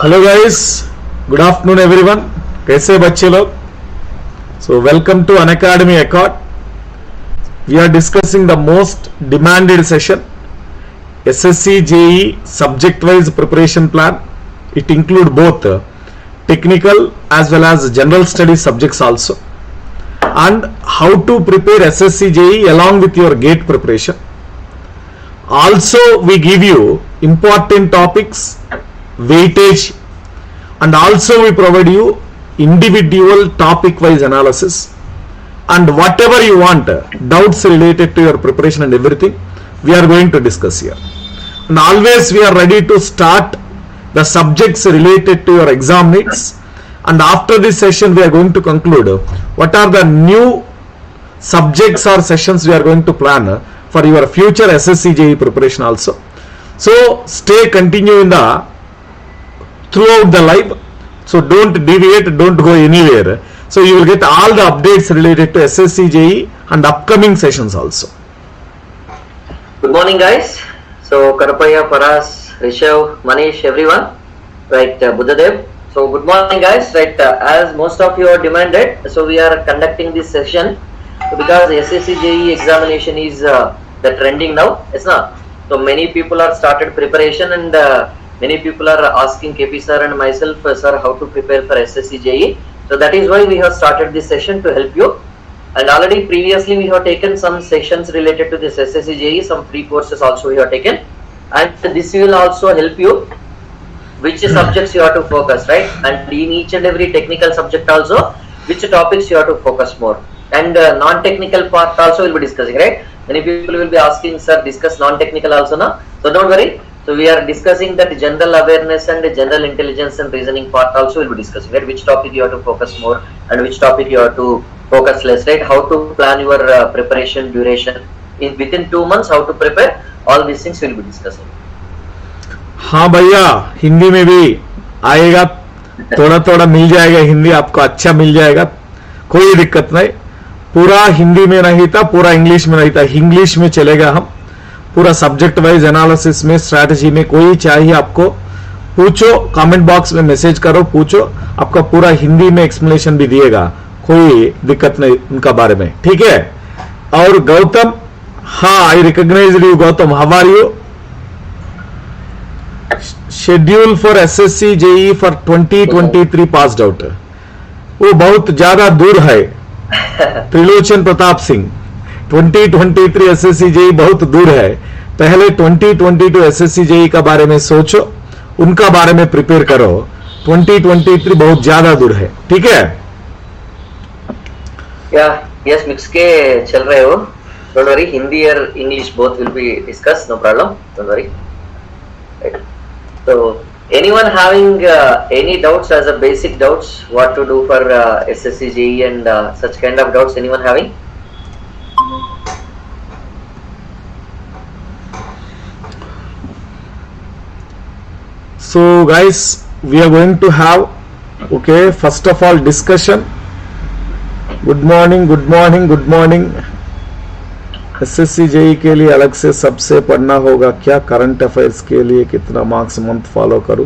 Hello guys, good afternoon everyone. कैसे बच्चे लोग? So welcome to Unacademy Accord. We are discussing the most demanded session, SSC JE subject wise preparation plan. It include both technical as well as general studies subjects also, and how to prepare SSC JE along with your GATE preparation. Also we give you important topics, weightage, and also we provide you individual topic wise analysis, and whatever you want, doubts related to your preparation and everything we are going to discuss here. And always we are ready to start the subjects related to your exam needs, and after this session we are going to conclude what are the new subjects or sessions we are going to plan for your future SSC JE preparation also. So stay continue in the throughout the live, so don't deviate, don't go anywhere. So you will get all the updates related to SSC JE and upcoming sessions also. Good morning guys. So Karapaya, Paras, Rishav, Manish, everyone, right, Buddhadev. So good morning guys, right, as most of you are demanded, so we are conducting this session because SSC JE examination is the trending now, yes na? So many people are started preparation, and many people are asking KP sir and myself, sir, how to prepare for SSC JE. So that is why we have started this session to help you. And already previously we have taken some sessions related to this SSC JE, some free courses also we have taken, and this will also help you which subjects you have to focus, right? And in each and every technical subject also which topics you have to focus more, and non-technical part also we'll be discussing, right? Many people will be asking, sir, discuss non-technical also na? So don't worry. So we are discussing that general awareness and general intelligence and reasoning part also we'll be discussing, right? Which topic you have to focus more and which topic you have to focus less, right? How to plan your preparation duration in within 2 months, how to prepare, all these things we'll be discussing. हाँ भैया, हिंदी में भी आएगा, थोड़ा थोड़ा मिल जाएगा, हिंदी आपको अच्छा मिल जाएगा, कोई दिक्कत नहीं। पूरा हिंदी में नहीं था, पूरा इंग्लिश में नहीं था, इंग्लिश में चलेगा। हम पूरा सब्जेक्ट वाइज एनालिसिस में, स्ट्रैटेजी में, कोई चाहिए आपको पूछो, कमेंट बॉक्स में मैसेज करो, पूछो, आपका पूरा हिंदी में एक्सप्लेनेशन भी दिएगा, कोई दिक्कत नहीं उनका बारे में, ठीक है? और गौतम, हाँ, I recognise you Gautam, how are you? Schedule for SSC JE for 2023 passed out, वो बहुत ज्यादा दूर है। त्रिलोचन प्रताप सिंह, 2023 SSC JE बहुत दूर है, पहले 2022 SSC JE का बारे में सोचो, उनका बारे में प्रिपेयर करो। 2023 बहुत ज्यादा दूर है, ठीक है? Yes, mix के चल रहे हो, don't worry, Hindi or English both will be discussed, no problem, don't worry. Right. So anyone having any doubts, as a basic doubts, what to do for SSC JE and such kind of doubts, anyone having? So guys, we are going to have, okay, first of all discussion. Good morning, good morning, good morning. SSC JE के लिए अलग से सबसे पढ़ना होगा क्या? Current affairs के लिए कितना मार्क्स मंथ फॉलो करूं?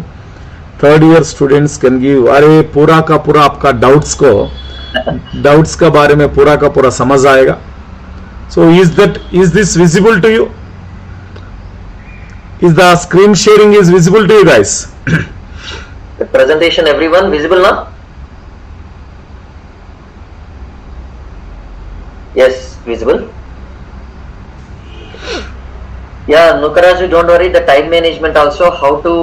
Third year students can give. अरे पूरा का पूरा आपका डाउट्स का बारे में पूरा का पूरा समझ आएगा। So is this visible to you? Is the screen sharing is visible to you guys? The presentation, everyone visible now? Yes, visible. Yeah, Nukaraju, don't worry, the time management also, how to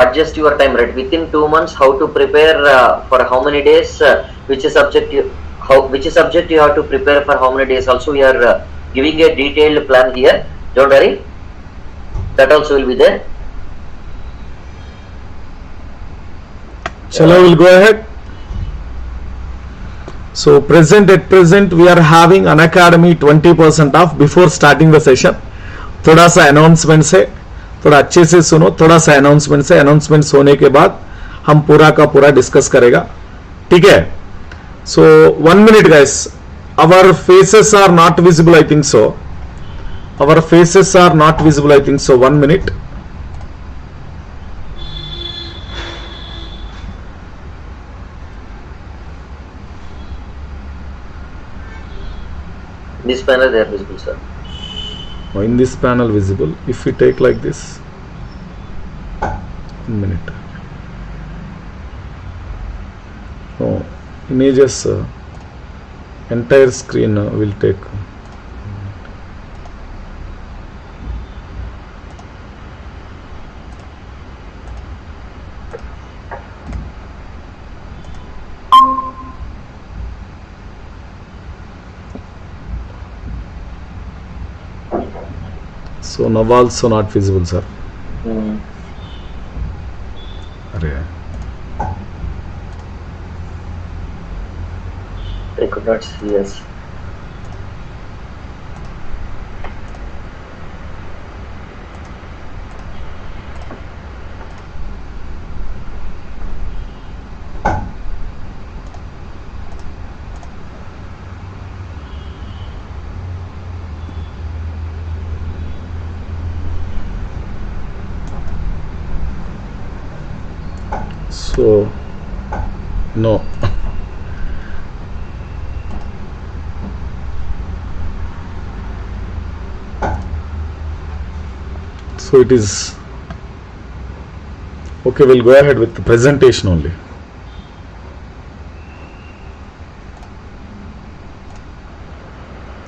adjust your time, right? Within 2 months, how to prepare for how many days, which subject you have to prepare for how many days also, we are giving a detailed plan here, don't worry. That also will be there. Chalo, we'll go ahead. So at present we are having Unacademy 20% off before starting the session. थोड़ा सा announcement से, थोड़ा अच्छे से सुनो, थोड़ा सा announcement से, अनाउंसमेंट होने के बाद हम पूरा का पूरा डिस्कस करेगा, ठीक है? So 1 minute guys, our faces are not visible, I think so. Our faces are not visible, I think so. 1 minute. This panel they are visible, sir. In this panel visible. If we take like this, 1 minute. No, images entire screen will take. So now also not visible, sir. I could not see, yes. So no. So it is okay. We'll go ahead with the presentation only.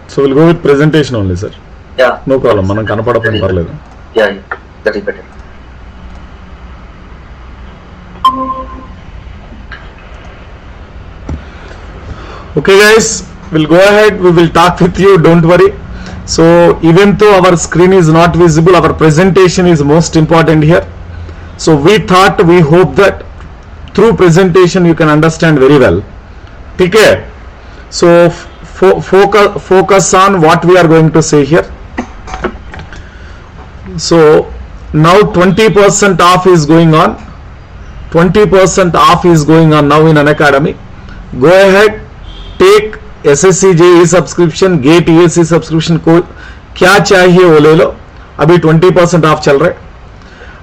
So we'll go with presentation only, sir. Yeah. No problem. Manam kanapadapani paraledu. Yeah, that is better. Okay, guys, we'll go ahead. We will talk with you. Don't worry. So even though our screen is not visible, our presentation is most important here. So we hope that through presentation you can understand very well. Okay. So focus on what we are going to say here. So now 20% off is going on. 20% off is going on now in Unacademy. Go ahead, take SSC JE subscription, GATE ESE subscription code. क्या चाहिए वो ले लो. अभी 20% off चल रहे.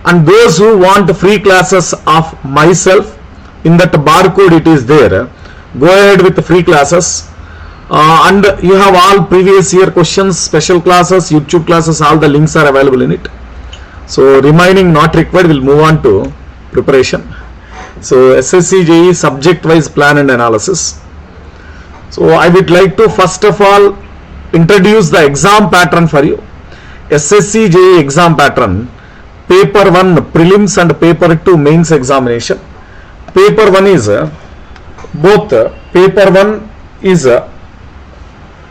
And those who want free classes of myself, in that barcode it is there. Go ahead with the free classes. And you have all previous year questions, special classes, YouTube classes, all the links are available in it. So remaining not required, we'll move on to preparation. So SSC JE subject wise plan and analysis. So I would like to first of all introduce the exam pattern for you. SSC JE exam pattern. Paper 1 prelims and paper 2 mains examination. Paper 1 is both. Paper 1 is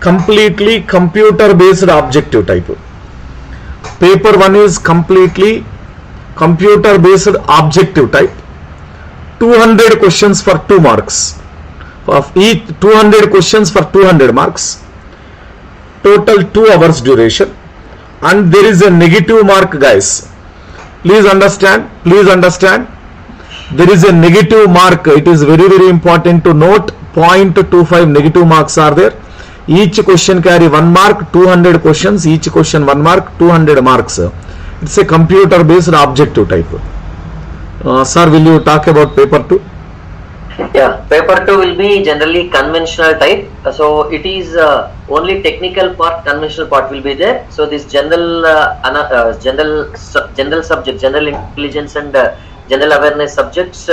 completely computer based objective type. Paper 1 is completely computer based objective type. 200 questions for 2 marks. Of each 200 questions for 200 marks. Total 2 hours duration. And there is a negative mark, guys. Please understand. There is a negative mark. It is very, very important to note. 0.25 negative marks are there. Each question carry 1 mark. 200 questions. Each question 1 mark. 200 marks. It's a computer based objective type. Sir, will you talk about paper 2? Yeah, paper 2 will be generally conventional type. So it is only technical part, conventional part will be there. So this general subject, general intelligence and general awareness subjects,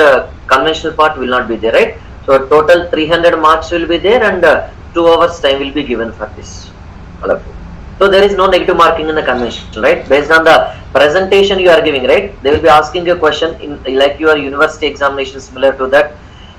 conventional part will not be there, right? So total 300 marks will be there and 2 hours time will be given for this. So there is no negative marking in the conventional, right? Based on the presentation you are giving, right? They will be asking a question in like your university examination similar to that.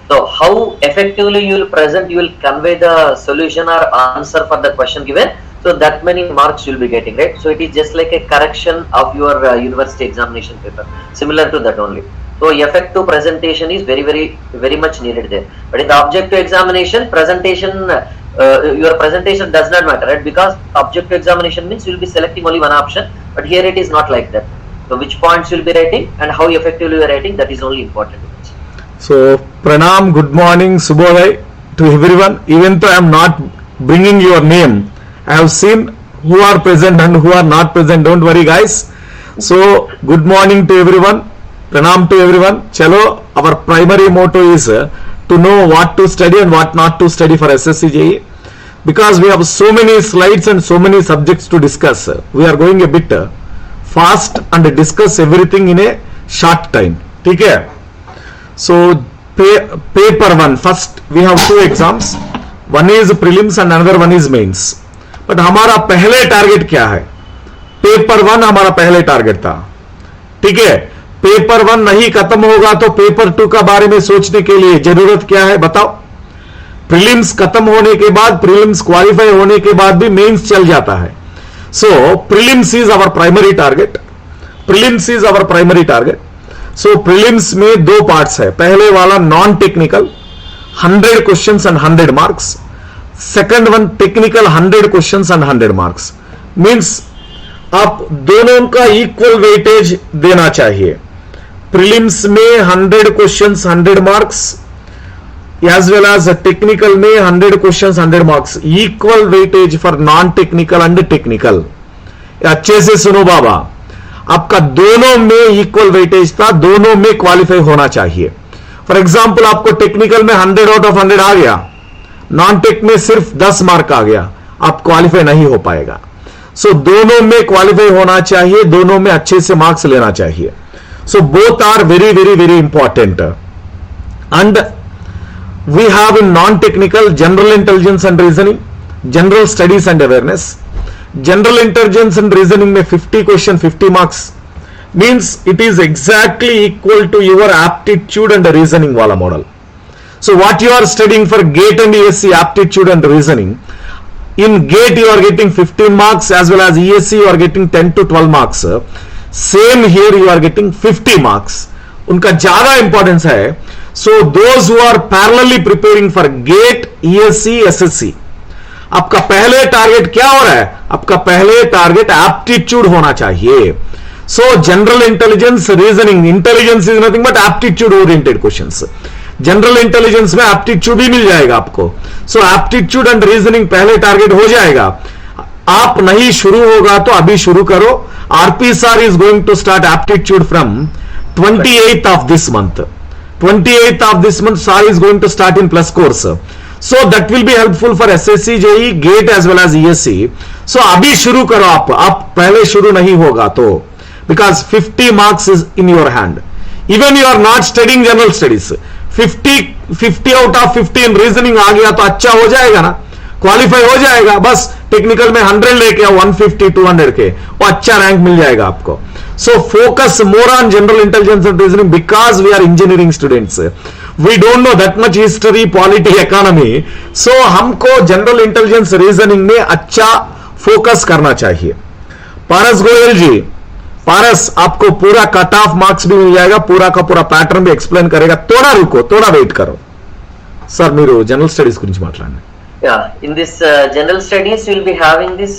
So how effectively you will present, you will convey the solution or answer for the question given. So that many marks you will be getting, right? So it is just like a correction of your university examination paper, similar to that only. So effective presentation is very much needed there. But in the objective examination, your presentation does not matter, right? Because objective examination means you will be selecting only one option. But here it is not like that. So which points you will be writing and how effectively you are writing, that is only important. So Pranam, good morning, Subhodaya to everyone. Even though I am not bringing your name, I have seen who are present and who are not present. Don't worry, guys. So good morning to everyone. Pranam to everyone. Chalo, our primary motto is to know what to study and what not to study for SSC JE. because we have so many slides and so many subjects to discuss. We are going a bit fast and discuss everything in a short time. ठीक है? So paper 1, first we have 2 exams. One is prelims and another one is mains. But हमारा पहले target क्या है? Paper 1 हमारा पहले target था. ठीक है? पेपर 1 नहीं खत्म होगा तो पेपर 2 का बारे में सोचने के लिए जरूरत क्या है बताओ? प्रीलिम्स खत्म होने के बाद, प्रीलिम्स क्वालिफाई होने के बाद भी मेंस चल जाता है. So prelims is our primary target. Prelims is our primary target. So prelims में 2 पार्ट्स है. पहले वाला non technical 100 questions and 100 marks. Second one technical 100 questions and 100 marks. Means आप दोनों का इक्वल वेटेज देना चाहिए. प्रीलिम्स में 100 questions 100 marks as well as technical में 100 questions 100 marks. Equal weightage for non-technical and technical. अच्छे से सुनो बाबा, आपका दोनों में इक्वल वेटेज था, दोनों में क्वालिफाई होना चाहिए. फॉर एग्जाम्पल आपको टेक्निकल में 100 आउट ऑफ 100 आ गया, नॉन टेक में सिर्फ 10 मार्क आ गया, आप क्वालिफाई नहीं हो पाएगा. सो दोनों में क्वालिफाई होना चाहिए, दोनों में अच्छे से मार्क्स लेना चाहिए. So both are very very very important. And we have in non-technical general intelligence and reasoning, general studies and awareness. General intelligence and reasoning में 50 question 50 marks means it is exactly equal to your aptitude and reasoning वाला model. So what you are studying for GATE and ESE aptitude and reasoning, in GATE you are getting 15 marks as well as ESE you are getting 10 to 12 marks. Same here you are getting 50 marks. उनका ज्यादा importance है. So those who are parallelly preparing for GATE, ESE, SSC, आपका पहले target क्या हो रहा है? आपका पहले टारगेट एप्टीट्यूड होना चाहिए. सो general intelligence reasoning, intelligence is nothing but aptitude oriented questions. General intelligence में एप्टीट्यूड ही मिल जाएगा आपको. सो एप्टीट्यूड एंड रीजनिंग पहले टारगेट हो जाएगा. आप नहीं शुरू होगा तो अभी शुरू करो. RP sir is going to start aptitude from 28th of this month. 28th of this month sir is going to start in plus course. So that will be helpful for SSC, JEE, GATE as well as ESE. So अभी शुरू करो आप पहले शुरू नहीं होगा तो, because 50 marks is in your hand. Even you are not studying general studies, 50 out of 50 in reasoning आ गया तो अच्छा हो जाएगा ना, क्वालिफाई हो जाएगा. बस टेक्निकल में 100 लेके 150 200 के वो अच्छा रैंक मिल जाएगा आपको. So focus more on general intelligence and reasoning because we are engineering students. We don't know that much history, polity, economy. So हमको general intelligence reasoning में अच्छा फोकस करना चाहिए. पारस गोयल जी, पारस आपको पूरा कट ऑफ मार्क्स भी मिल जाएगा, पूरा का पूरा पैटर्न भी एक्सप्लेन करेगा. थोड़ा रुको, थोड़ा वेट करो. सर మీరు జనరల్ స్టడీస్ గురించి మాట్లాడండి. Yeah, in this general studies we'll be having this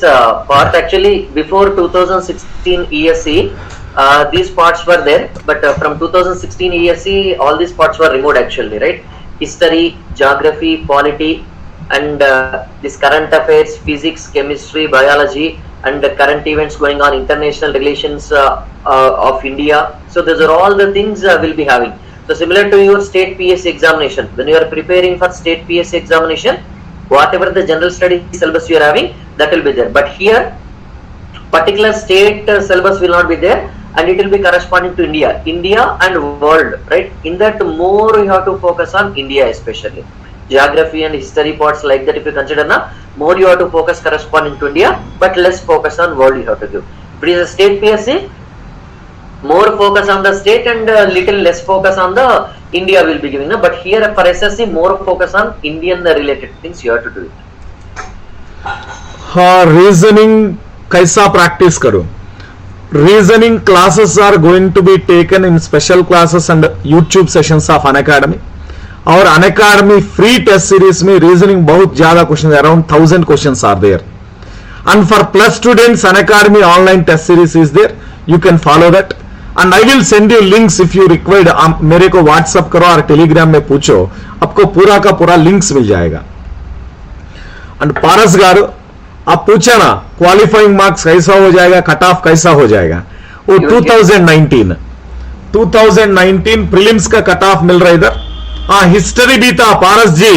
part. Actually before 2016 ESE these parts were there, but from 2016 ESE all these parts were removed actually, right? History, geography, polity and this current affairs, physics, chemistry, biology and current events going on, international relations of India. So those are all the things we'll be having. So similar to your state PSC examination, when you are preparing for state PSC examination, whatever the general study syllabus you are having, that will be there. But here particular state syllabus will not be there and it will be corresponding to India and world, right? In that more you have to focus on India especially. Geography and history parts like that if you consider now, more you have to focus corresponding to India but less focus on world you have to give. But is a state PSC, more focus on the state and little less focus on the India will be giving. But here for SSC more focus on Indian related things you have to do it. Reasoning कैसा practice करो? Reasoning classes are going to be taken in special classes and YouTube sessions of Unacademy. और Unacademy free test series में reasoning बहुत ज्यादा questions, around 1000 questions are there. And for plus students Unacademy online test series is there. You can follow that. And I will send you links if you required. मेरे को WhatsApp करो और Telegram में पूछो, आपको पूरा का पूरा links मिल जाएगा. And पारस गारू आप पूछा ना क्वालिफाइंग मार्क्स कैसा हो जाएगा, कट ऑफ कैसा हो जाएगा, वो 2019 प्रीलिम्स का कट ऑफ मिल रहा है इधर. हाँ हिस्ट्री भी था पारस जी,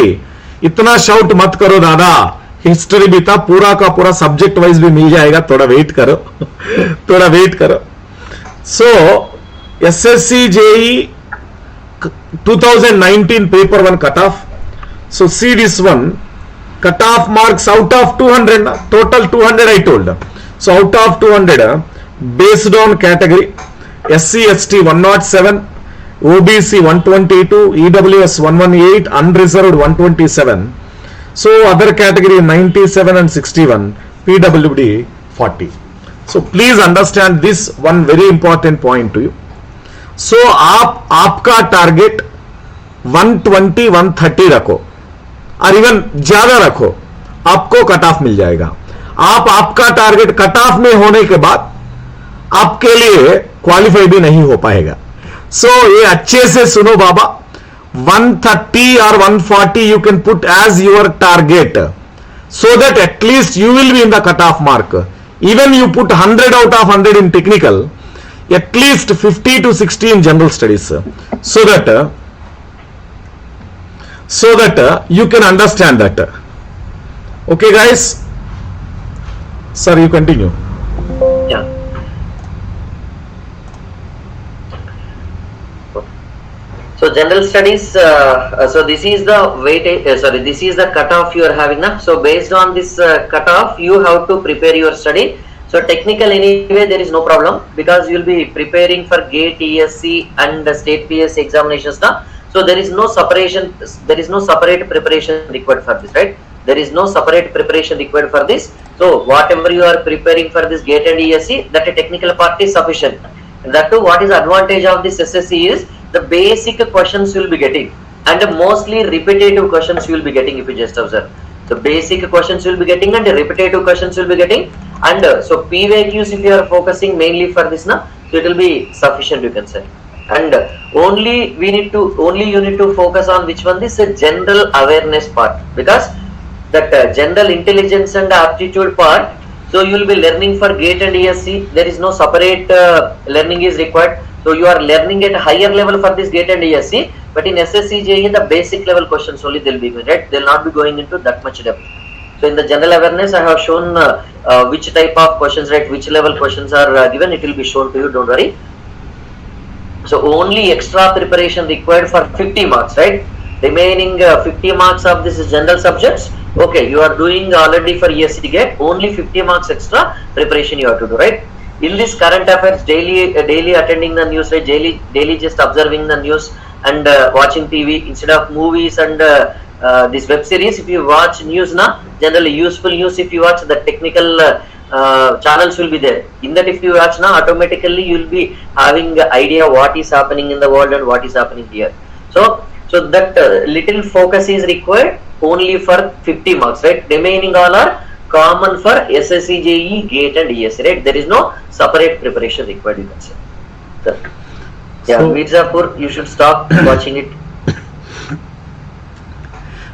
इतना शाउट मत करो दादा, हिस्ट्री भी था, पूरा का पूरा सब्जेक्ट वाइज भी मिल जाएगा, थोड़ा वेट करो थोड़ा वेट करो. सो SSC JE 2019 paper 1 cutoff. So see this one, cutoff marks out of 200, total 200 I told. So out of 200 based on category, SC ST 107, OBC 122, EWS 118, unreserved 127. So other category 97 and 61, PWD 40. So please understand this one very important point to you. So आपका target 120 130 रखो और even ज्यादा रखो, आपको cut off मिल जाएगा. आपका target cut off में होने के बाद आपके लिए क्वालिफाई भी नहीं हो पाएगा. सो ये अच्छे से सुनो बाबा, 130 or 140 you can put as your target, so that at least you will be in the cutoff mark. Even you put 100 out of 100 in technical, at least 50 to 60 in general studies, so that you can understand that. Okay guys, sir, you continue. Yeah. So general studies, so this is the weightage, this is the cutoff you are having now. So based on this cutoff, you have to prepare your study. So technical anyway there is no problem, because you will be preparing for GATE ESE and the state PS examinations now. So there is no separation, there is no separate preparation required for this, right? There is no separate preparation required for this. So whatever you are preparing for this GATE and ESE, that a technical part is sufficient. And that too, what is advantage of this SSC is the basic questions you will be getting, and the mostly repetitive questions you will be getting if you just observe. The basic questions you will be getting and the repetitive questions you will be getting, and so PYQs if you are focusing mainly for this now, so it will be sufficient, you can say. And only you need to focus on which one, this general awareness part, because that general intelligence and aptitude part, so you will be learning for GATE and ESE. There is no separate learning is required. So you are learning at a higher level for this GATE and ESE, but in SSC JE the basic level questions only they'll be going, right? They'll not be going into that much depth. So in the general awareness I have shown which type of questions, right? Which level questions are given, it will be shown to you, don't worry. So only extra preparation required for 50 marks, right? Remaining 50 marks of this is general subjects. Okay, you are doing already for ESE GATE, only 50 marks extra preparation you have to do, right? In this current affairs, daily attending the news, right? Daily just observing the news and watching TV instead of movies and this web series. If you watch news now, generally useful news, if you watch the technical channels will be there. In that, if you watch now, automatically you will be having an idea what is happening in the world and what is happening here. So that little focus is required only for 50 marks, right? Remaining all are common for SSC JE, GATE and ESE, right? There is no separate preparation required, you can say. So, yeah, so, Mirzapur, you should stop watching it.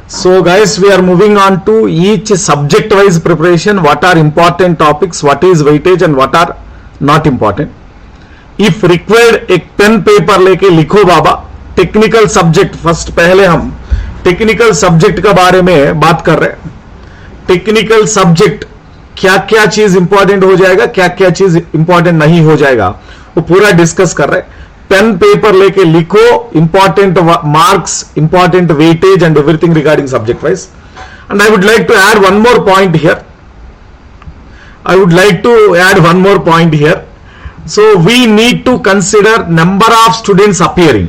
So guys, we are moving on to each subject wise preparation. What are important topics, what is weightage and what are not important. If required, एक pen paper लेके लिखो बाबा. Technical subject first, पहले हम technical subject के बारे में बात कर रहे हैं. टेक्निकल सब्जेक्ट क्या क्या चीज इंपॉर्टेंट हो जाएगा, क्या क्या चीज इंपॉर्टेंट नहीं हो जाएगा, वो पूरा डिस्कस कर रहे हैं. पेन पेपर लेके लिखो, important marks, important weightage and everything regarding subject wise. And I would like to add one more point here. So we need to consider number of students appearing.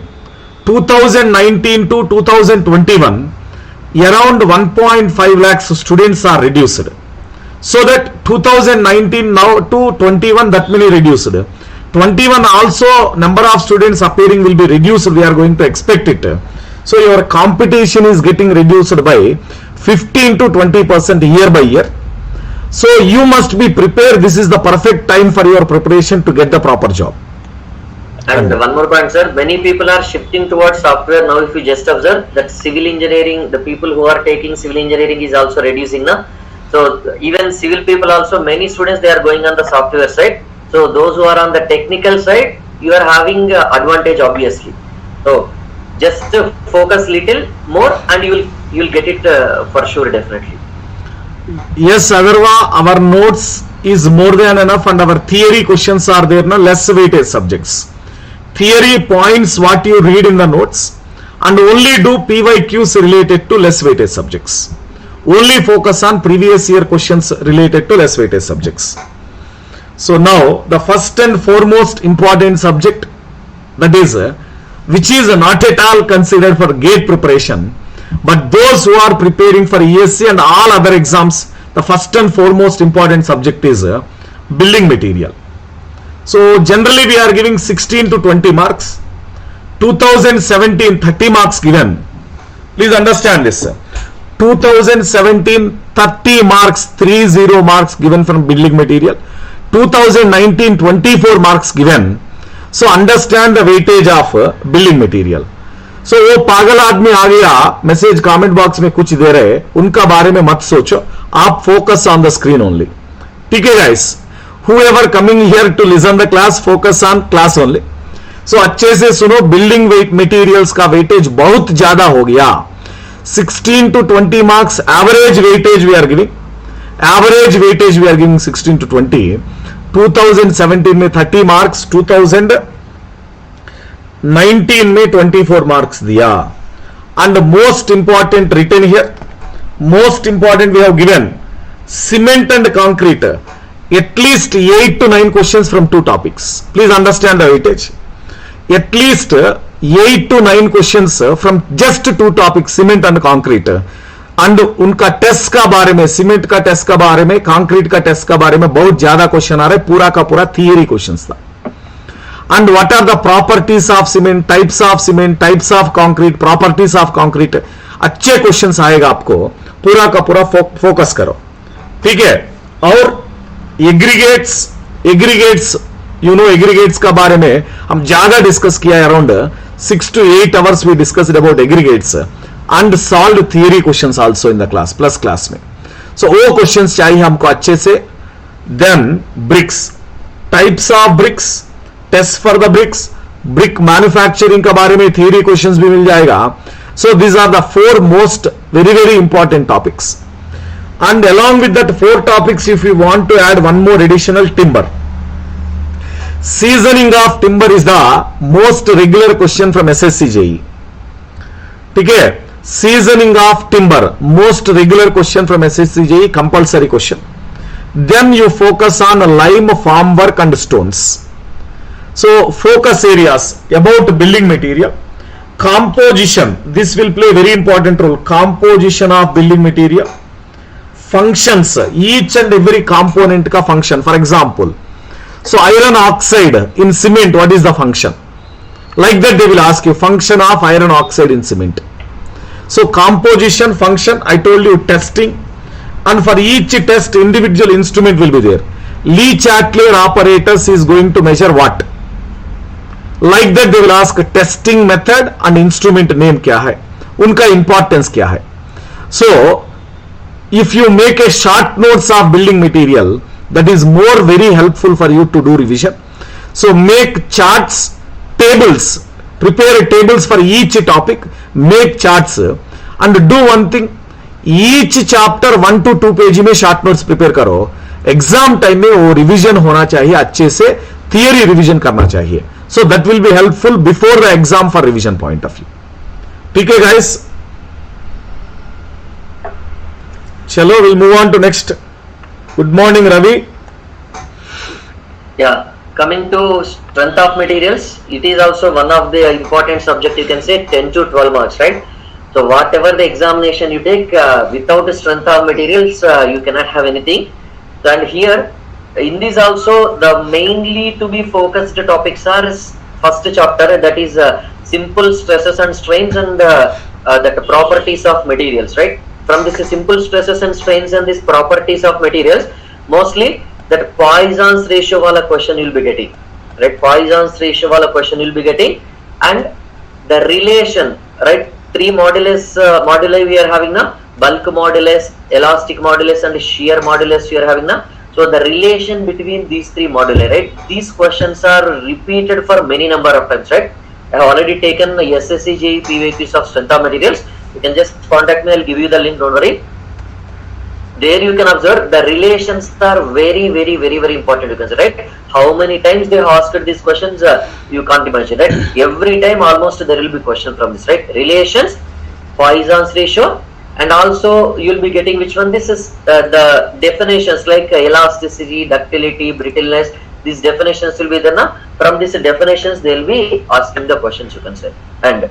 2019 to 2021, around 1.5 lakhs students are reduced. So that 2019 now to 21, that many reduced. 21 also number of students appearing will be reduced. We are going to expect it. So your competition is getting reduced by 15 to 20% year by year. So you must be prepared. This is the perfect time for your preparation to get the proper job. And one more point, sir. Many people are shifting towards software now. If you just observe that civil engineering, the people who are taking civil engineering is also reducing now. So even civil people also, many students, they are going on the software side. So those who are on the technical side, you are having advantage obviously. So just focus little more and you will get it for sure, definitely. Yes, Agarwa, our notes is more than enough and our theory questions are there, na less weighted subjects. Theory points what you read in the notes and only do PYQs related to less weighted subjects. Only focus on previous year questions related to less weighted subjects. So now the first and foremost important subject, that is which is not at all considered for GATE preparation, but those who are preparing for ESE and all other exams, the first and foremost important subject is building material. So generally we are giving 16 to 20 marks. 2017 30 marks given. Please understand this. 2017 30 marks, 30 marks given from building material. 2019 24 marks given. So understand the weightage of building material. So वो पागल आदमी आ गया message comment box में कुछ दे रहे, उनका बारे में मत सोचो, आप focus on the screen only. ठीक है guys, whoever coming here to listen the class, focus on class only. So अच्छे से सुनो, बिल्डिंग वेट मटेरियल्स का वेटेज बहुत ज्यादा हो गया. 16 to 20 marks average weightage we are giving. Average weightage we are giving 16 to 20. 2017 में 30 marks, 2019 में 24 marks दिया. And the most important written here, most important we have given cement and concrete, at least 8 to 9 questions from 2 topics. Please understand the weightage. At least 8 to 9 questions from just 2 topics, cement and concrete. And उनका test का बारे में, cement का test का बारे में, concrete का test का बारे में बहुत ज्यादा क्वेश्चन आ रहे, पूरा का पूरा थियरी क्वेश्चंस था. And what are the properties of cement, types of cement, types of concrete, properties of concrete, अच्छे क्वेश्चंस आएगा आपको, पूरा का पूरा फोकस करो. ठीक है. और एग्रीगेट्स यू नो, एग्रीगेट्स का बारे में हम ज्यादा डिस्कस किया है. Around 6 to 8 hours we discussed about aggregates and solved theory questions also in the class, plus class में. So वो questions चाहिए हमको अच्छे से. Then bricks, types of bricks, test for the bricks, brick manufacturing का बारे में theory questions भी मिल जाएगा. So these are the 4 most very important topics. And along with that 4 topics, if you want to add one more additional, timber. Seasoning of timber is the most regular question from SSC JE. ठीक है. Seasoning of timber, most regular question from SSC JE, compulsory question. Then you focus on lime, formwork and stones. So focus areas about building material. Composition, this will play very important role. Composition of building material. Functions, each and every component का function. For example, so iron oxide in cement, what is the function? Like that they will ask you, function of iron oxide in cement. So composition, function, I told you testing, and for each test individual instrument will be there. Lee Chatelain apparatus is going to measure what? Like that they will ask testing method and instrument name क्या है, उनका importance क्या है. So if you make a short notes of building material, that is more very helpful for you to do revision. So make charts, tables, prepare tables for each topic, make charts, and do one thing, each chapter 1 to 2 page में short notes prepare करो. Exam time में वो revision होना चाहिए, अच्छे से theory revision करना चाहिए. So that will be helpful before the exam for revision point of view. ठीक है guys, चलो we'll move on to next. Good morning Ravi. Yeah, coming to strength of materials, it is also one of the important subject, you can say 10 to 12 marks, right? So whatever the examination you take, without the strength of materials, you cannot have anything. And here in this also the mainly to be focused topics are first chapter, that is simple stresses and strains and the properties of materials, right? From this simple stresses and strains and these properties of materials, mostly that Poisson's ratio wala question you will be getting, right? Poisson's ratio wala question you will be getting, and the relation, right? 3 moduli we are having now: bulk modulus, elastic modulus and shear modulus we are having now. So the relation between these 3 moduli, right? These questions are repeated for many number of times, right? I have already taken the SSC JE PYQs of strength of materials. You can just contact me, I'll give you the link, don't worry. there you can observe the relations are very important. You can say, right? How many times they asked these questions, you can't imagine, right? Every time almost there will be question from this, right? Relations, Poisson's ratio, and also you'll be getting which one? This is the definitions like elasticity, ductility, brittleness. These definitions will be there now. From these definitions they will be asking the questions, you can say. And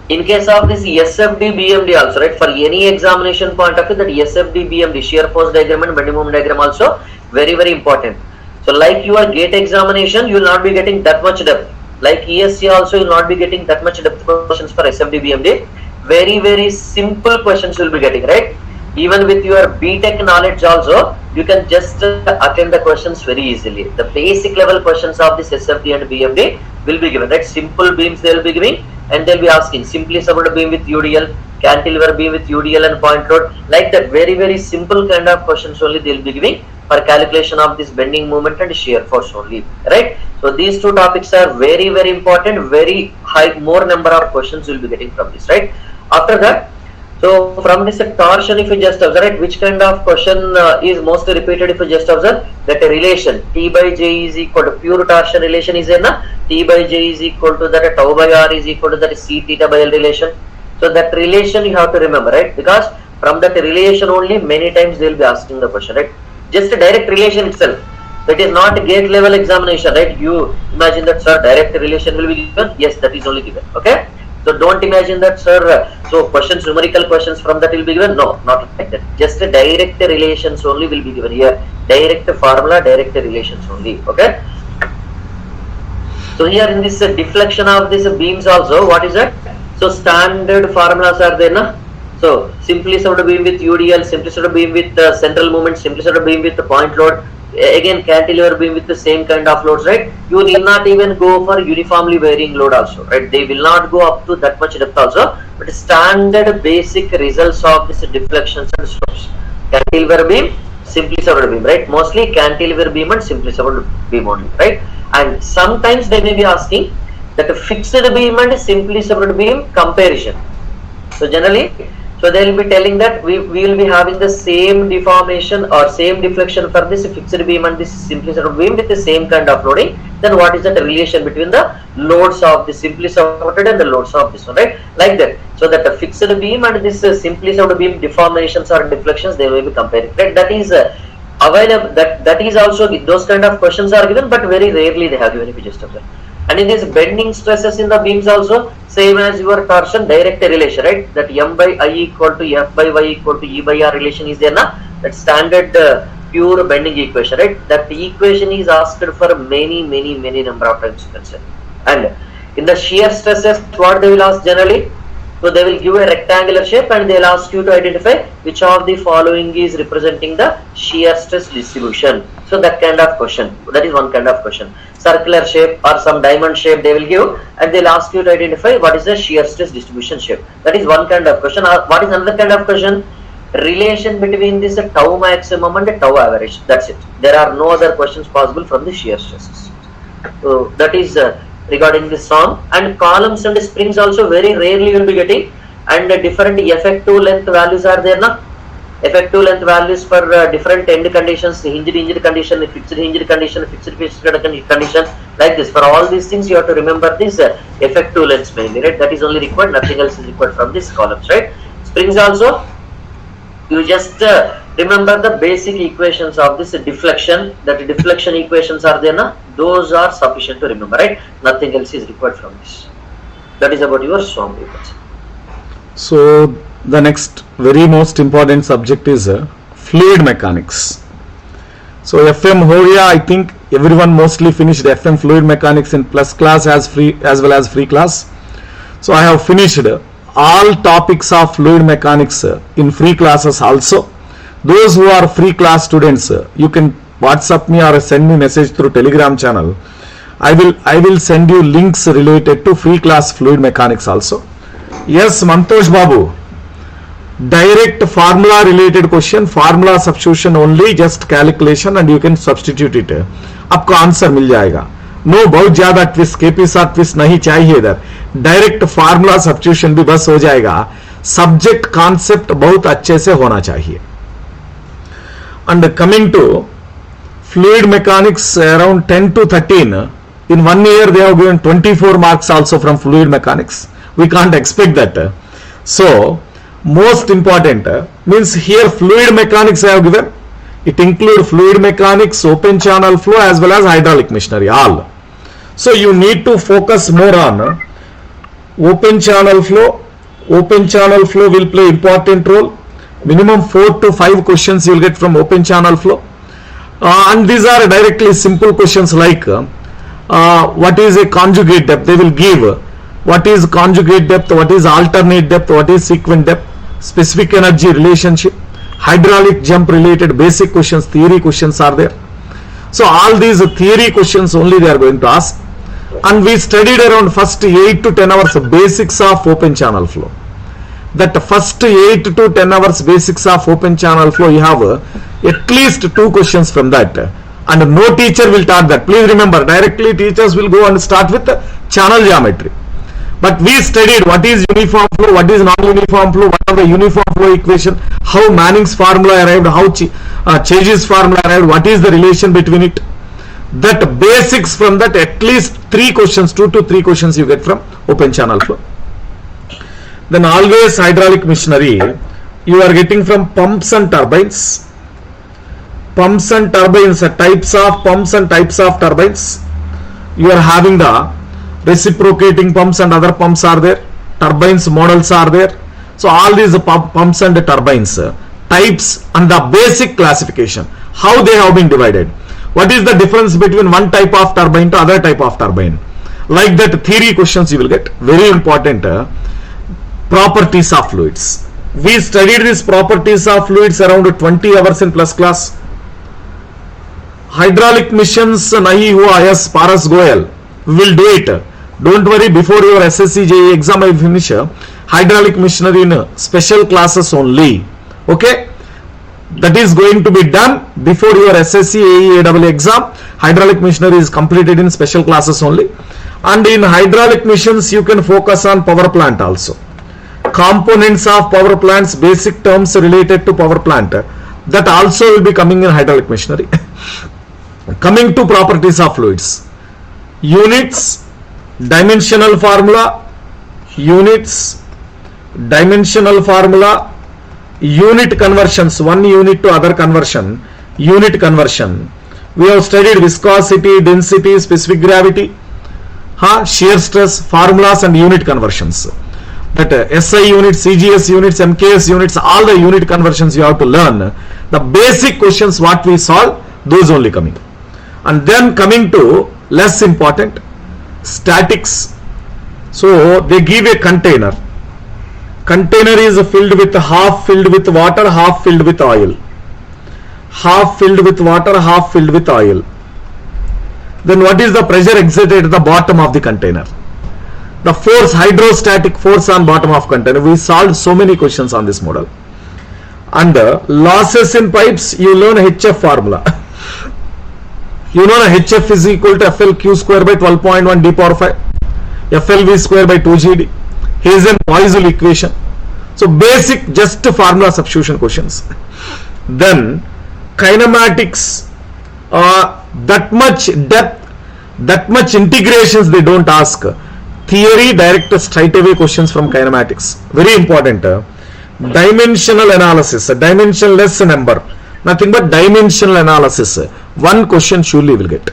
in case of this SFD BMD also, right, for any examination point of view, that SFD BMD, shear force diagram and bending moment diagram also very important. So like your GATE examination, you will not be getting that much depth. Like ESC also, you will not be getting that much depth questions for SFD BMD. Very simple questions you will be getting, right? Even with your BTech knowledge also, you can just attend the questions very easily. The basic level questions of this SFD and BMD will be given, right? Simple beams they will be giving, and they'll be asking simply supported beam with UDL, cantilever beam with UDL and point load, like that. Very simple kind of questions only they'll be giving for calculation of this bending moment and shear force only, right? So these two topics are very important, very high, more number of questions you'll be getting from this, right? After that, so from this torsion, if you just observe, right, which kind of question is most repeated? If you just observe that a relation T by J is equal to pure torsion relation is there na? T by J is equal to that tau by R is equal to that C theta by L relation. So that relation you have to remember, right? Because from that relation only many times they will be asking the question, right? Just a direct relation itself. That is not a GATE level examination, right? You imagine that, sir, direct relation will be given. Yes, that is only given. Okay. So don't imagine that, sir, so questions, numerical questions from that will be given. No, not like that. Just a direct relations only will be given here. Direct formula, direct relations only. Okay. So here in this deflection of this beams also, what is that? So standard formulas are there, na? So simply sort of beam with UDL, simply sort of beam with central movement, simply sort of beam with the point load. Again, cantilever beam with the same kind of loads, right? You need not even go for uniformly varying load also, right? They will not go up to that much depth also, but standard basic results of this deflections and slopes. Cantilever beam, simply supported beam, right? Mostly cantilever beam and simply supported beam only, right? And sometimes they may be asking that a fixed beam and simply supported beam comparison. So generally, so they will be telling that we will be having the same deformation or same deflection for this fixed beam and this simply supported beam with the same kind of loading. Then what is the relation between the loads of the simply supported and the loads of this one, right? Like that. So that the fixed beam and this simply supported beam deformations or deflections, they will be comparing, right? That is available. That is also, those kind of questions are given, but very rarely they have given, if you just observe. And in this bending stresses in the beams also, same as your torsion, direct relation, right? That M by I equal to F by Y equal to E by R relation is there na? That standard pure bending equation, right? That equation is asked for many number of times, you can say. And in the shear stresses, what they will ask generally? So they will give a rectangular shape and they will ask you to identify which of the following is representing the shear stress distribution. So that kind of question, that is one kind of question. Circular shape or some diamond shape they will give and they will ask you to identify what is the shear stress distribution shape. That is one kind of question. What is another kind of question? Relation between this tau maximum and tau average. That's it. There are no other questions possible from the shear stresses. So that is regarding this song. And columns and springs also very rarely you will be getting, and different effective length values are there na? Effective length values for different end conditions, hinged condition, fixed hinged condition, fixed condition, like this. For all these things you have to remember this effective lengths mainly, right? That is only required, nothing else is required from these columns, right? Springs also, you just remember the basic equations of this deflection, that deflection equations are there na? Those are sufficient to remember, right? Nothing else is required from this. That is about your song papers. So the next very most important subject is fluid mechanics. So FM Horia, I think everyone mostly finished FM fluid mechanics in plus class as well as free class. So I have finished all topics of fluid mechanics in free classes also. Those who are free class students, you can WhatsApp me or send me message through Telegram channel. I will send you links related to free class fluid mechanics also. Yes, Mantosh Babu. Direct formula related question, formula substitution only, just calculation and you can substitute it. आपको answer मिल जाएगा. No बहुत ज्यादा twist, KP साथ twist नहीं चाहिए इधर. Direct formula substitution भी बस हो जाएगा. सब्जेक्ट कॉन्सेप्ट बहुत अच्छे से होना चाहिए. And coming to fluid mechanics, around 10 to 13, in 1 year they have given 24 marks also from fluid mechanics. We can't expect that. So most important means here fluid mechanics I have given. It includes fluid mechanics, open channel flow as well as hydraulic machinery, all. So you need to focus more on open channel flow. Open channel flow will play important role. Minimum 4 to 5 questions you will get from open channel flow. And these are directly simple questions like what is a conjugate depth? They will give what is conjugate depth, what is alternate depth, what is sequent depth, specific energy relationship, hydraulic jump related basic questions, theory questions are there. So all these theory questions only they are going to ask. And we studied around first 8 to 10 hours basics of open channel flow. That first 8 to 10 hours basics of open channel flow, you have at least 2 questions from that. And no teacher will start that. Please remember, directly teachers will go and start with channel geometry. But we studied what is uniform flow, what is non-uniform flow, what are the uniform flow equation, how Manning's formula arrived, how Chase's formula arrived, what is the relation between it. That basics from that, at least 3 questions, 2 to 3 questions you get from open channel flow. Then always hydraulic machinery you are getting from pumps and turbines. Pumps and turbines, types of pumps and types of turbines. You are having the reciprocating pumps and other pumps are there. Turbines models are there. So all these pumps and turbines, types and the basic classification, how they have been divided. What is the difference between one type of turbine to other type of turbine? Like that theory questions you will get. Very important. Properties of fluids. We studied these properties of fluids around 20 hours in plus class. Hydraulic missions nahi hua yes paras goel. We will do it. Don't worry, before your SSC JEE exam I will finish hydraulic machinery in special classes only. Okay, that is going to be done before your SSC AE exam. Hydraulic machinery is completed in special classes only. And in hydraulic missions you can focus on power plant also. Components of power plants, basic terms related to power plant, that also will be coming in hydraulic machinery. Coming to properties of fluids, units, dimensional formula, units, dimensional formula, unit conversions, one unit to other conversion, unit conversion. We have studied viscosity, density, specific gravity, shear stress, formulas and unit conversions. That SI units, CGS units, MKS units, all the unit conversions you have to learn. The basic questions what we solve, those only coming. And then coming to less important, statics. So they give a container. Container is filled with half filled with water, half filled with oil. Half filled with water, half filled with oil. Then what is the pressure exerted at the bottom of the container? The force, hydrostatic force on bottom of container. We solved so many questions on this model. And losses in pipes, you learn HF formula. You know HF is equal to FLQ square by 12.1 d power 5, FLV square by 2GD. Hazen-Poiseuille equation. So basic just formula substitution questions. Then kinematics, that much depth, that much integrations they don't ask. Theory, direct straight away questions from kinematics. Very important. Dimensional analysis, a dimensionless number, nothing but dimensional analysis. One question surely will get.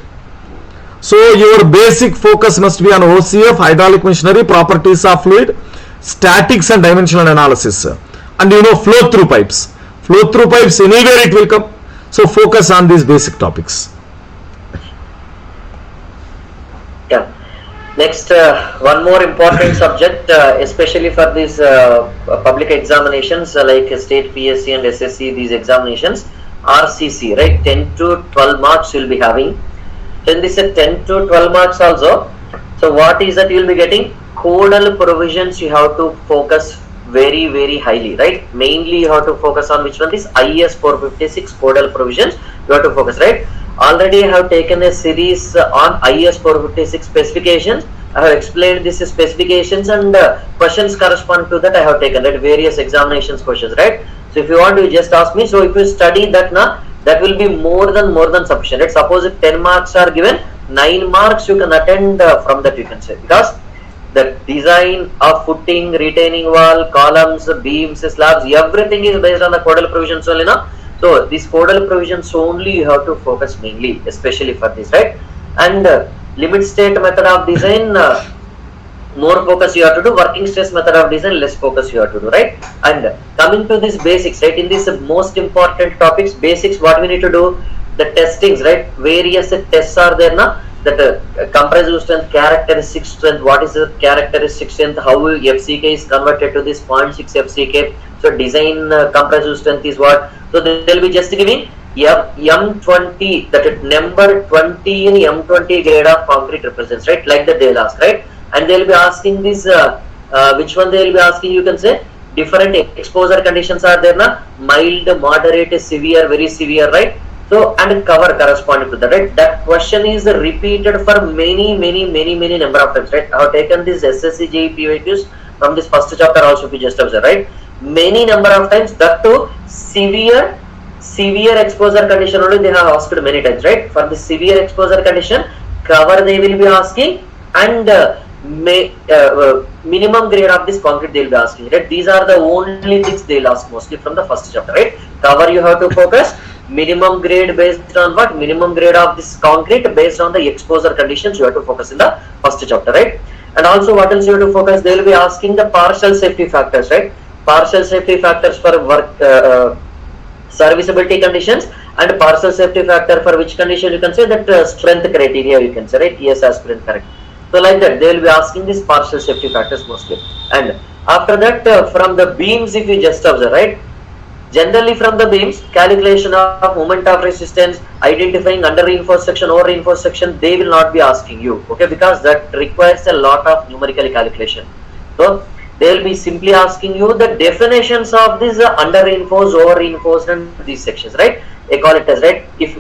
So your basic focus must be on OCF, hydraulic machinery, properties of fluid, statics and dimensional analysis. And you know flow through pipes. Flow through pipes anywhere it will come. So focus on these basic topics. Yeah. Next, one more important subject, especially for these public examinations like state PSC and SSC, these examinations, RCC, right? 10 to 12 marks you will be having. Then this is 10 to 12 marks also. So what is that you will be getting? Codal provisions you have to focus very highly, right? Mainly you have to focus on which one? This IS 456 codal provisions you have to focus, right? Already I have taken a series on IS 456 specifications. I have explained this specifications and questions correspond to that I have taken, right? Various examinations questions, right? So if you want to just ask me, so if you study that now, that will be more than sufficient, right? Suppose if 10 marks are given, 9 marks you can attend from that, you can say, because the design of footing, retaining wall, columns, beams, slabs, everything is based on the codal provisions only, no? So these codal provisions only you have to focus mainly, especially for this, right? And limit state method of design, more focus you have to do. Working stress method of design, less focus you have to do, right? And coming to this basics, right? In this most important topics, basics, what we need to do, the testings, right? Various tests are there now. That compressive strength, characteristic strength, what is the characteristic strength, how FCK is converted to this 0.6 FCK. So design compressive strength is what? So they will be just giving M20, that number 20 in M20 grade of concrete represents, right? Like that they will ask, right? And they will be asking this, which one they will be asking, you can say, different exposure conditions are there now, mild, moderate, severe, very severe, right? So, and cover corresponding to that, right? That question is repeated for many number of times, right? I have taken this SSC JEE PYQs from this first chapter also, if you just observe, right? Many number of times, that too severe exposure condition only they have asked many times, right? For the severe exposure condition, cover they will be asking, and minimum grade of this concrete they will be asking, right? These are the only things they will ask mostly from the first chapter, right? Cover you have to focus. Minimum grade based on what? Minimum grade of this concrete based on the exposure conditions you have to focus in the first chapter, right? And also what else you have to focus? They will be asking the partial safety factors, right? Partial safety factors for work serviceability conditions, and partial safety factor for which condition you can say that strength criteria you can say, right? Yes, aspirant, correct. So like that they will be asking these partial safety factors mostly. And after that from the beams, if you just observe, right? Generally from the beams, calculation of moment of resistance, identifying under reinforced section, over reinforced section, they will not be asking you, okay, because that requires a lot of numerical calculation. So they will be simply asking you the definitions of this under reinforced, over reinforced, and these sections, right? They call it as, right, if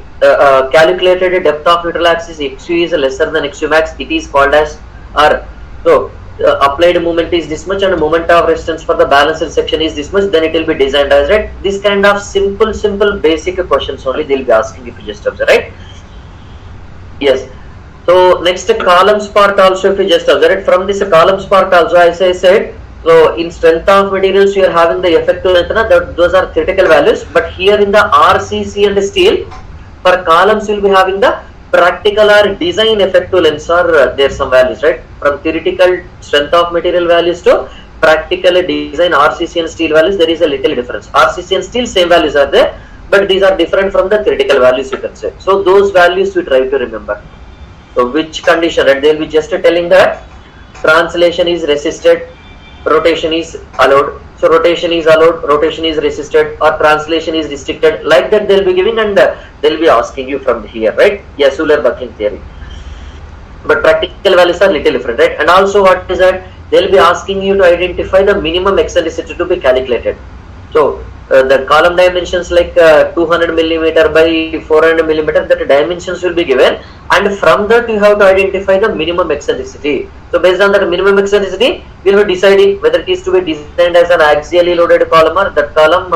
calculated depth of neutral axis XU is lesser than XU max, it is called as R. So applied moment is this much and moment of resistance for the balanced section is this much, then it will be designed as, right? This kind of simple basic questions only they will be asking if you just observe, right? Yes. So next columns part also, if you just observe it, from this columns part also, as I said, so in strength of materials you are having the effective length, those are theoretical values, but here in the RCC and steel, for columns you will be having the practical or design effective lengths are there some values, right? From theoretical strength of material values to practical design RCC and steel values, there is a little difference. RCC and steel same values are there, but these are different from the theoretical values you can say. So those values we try to remember. So which condition, right? They will be just telling that translation is resisted, rotation is allowed. So rotation is allowed, rotation is resisted, or translation is restricted. Like that they will be giving, and they will be asking you from here, right? Yes, Euler buckling theory. But practical values are little different, right? And also what is that? They will be asking you to identify the minimum eccentricity to be calculated. So the column dimensions like 200 millimeter by 400 millimeter, that dimensions will be given, and from that you have to identify the minimum eccentricity. So based on that minimum eccentricity, we will be deciding whether it is to be designed as an axially loaded column or that column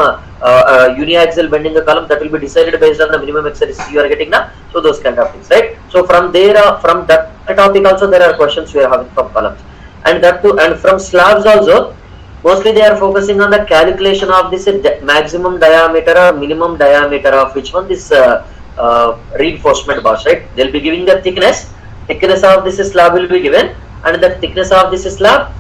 uniaxial bending the column, that will be decided based on the minimum eccentricity you are getting now. So those kind of things, right? So from there, from that topic also there are questions we are having from columns, and that too, and from slabs also. Mostly they are focusing on the calculation of this maximum diameter or minimum diameter of which one, this reinforcement bars, right? They will be giving the thickness of this slab will be given, and the thickness of this slab,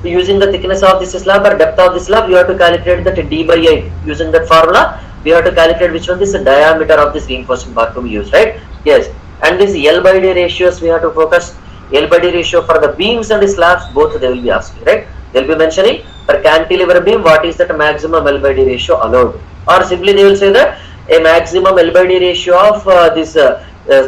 using the thickness of this slab or depth of this slab, you have to calculate that d by 8. Using that formula, we have to calculate which one, this diameter of this reinforcement bar to be used, right? Yes. And this L by D ratios we have to focus. L by D ratio for the beams and the slabs, both they will be asking, right? They will be mentioning for cantilever beam what is that maximum L by D ratio allowed, or simply they will say that a maximum L by D ratio of this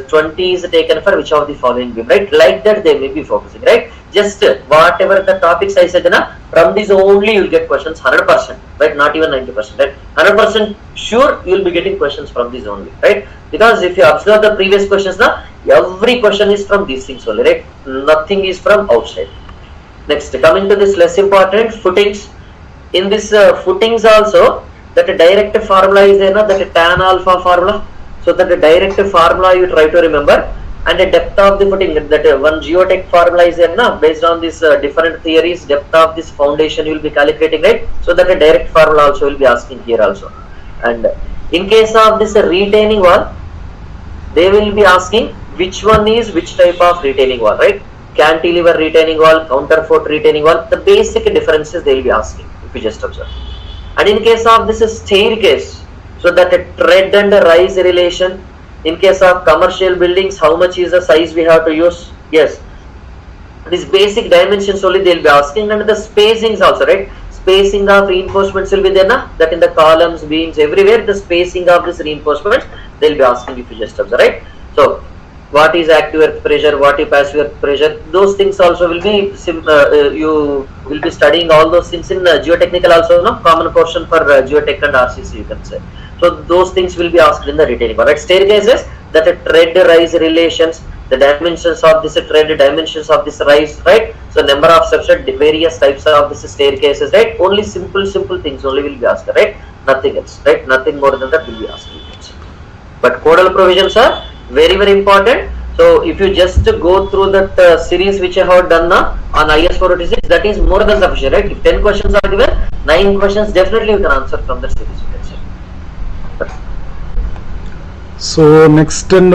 20 is taken for which of the following beam, right? Like that they may be focusing, right? Just whatever the topics I said, from this only you will get questions 100%, right? Not even 90%, right? 100% sure you will be getting questions from this only, right? Because if you observe the previous questions now, every question is from these things only, right? Nothing is from outside. Next, coming to this less important, footings. In this footings also, that direct formula is there, that tan alpha formula. So that the direct formula you try to remember, and the depth of the footing, that one geotech formula is there, based on these different theories, depth of this foundation you will be calculating, right? So that the direct formula also will be asking here also. And in case of this retaining wall, they will be asking which one is which type of retaining wall, right? Cantilever retaining wall, counterfort retaining wall, the basic differences they will be asking, if you just observe. And in case of this staircase, so that a tread and a rise relation, in case of commercial buildings, how much is the size we have to use? Yes, these basic dimensions only they will be asking, and the spacings also, right? Spacing of reinforcements will be there, that in the columns, beams, everywhere the spacing of this reinforcements they will be asking, if you just observe, right? So what is active earth pressure, what is passive earth pressure, those things also will be you will be studying all those things in geotechnical also, common portion for geotech and RCC, you can say. So those things will be asked in the retaining wall, right? Staircases, that a tread rise relations, the dimensions of this tread, dimensions of this rise, right? So number of steps, various types of this staircases, right? Only simple things only will be asked, right? Nothing else, right? Nothing more than that will be asked. But codal provisions are very important. So if you just go through that series which I have done on IS 486, that is more than sufficient, right? If 10 questions are given, 9 questions definitely you can answer from that series, you can say. So next and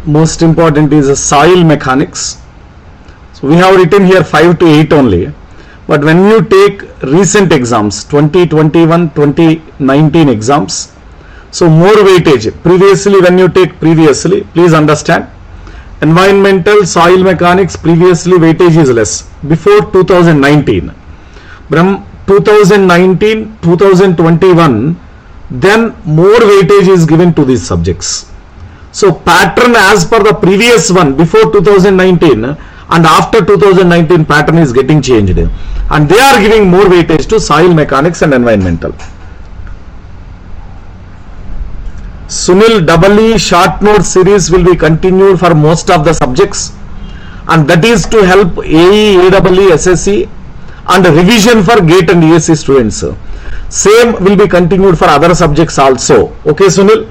most important is soil mechanics. So we have written here 5 to 8 only, but when you take recent exams, 2021, 2019 exams, so more weightage. Previously, when you take previously, please understand, environmental, soil mechanics, previously weightage is less before 2019. From 2019, 2021, then more weightage is given to these subjects. So pattern as per the previous one before 2019 and after 2019 pattern is getting changed, and they are giving more weightage to soil mechanics and environmental. Sunil, doubly short note series will be continued for most of the subjects, and that is to help AE, AEE, SSC and revision for GATE and ESE students. Same will be continued for other subjects also. Okay, Sunil?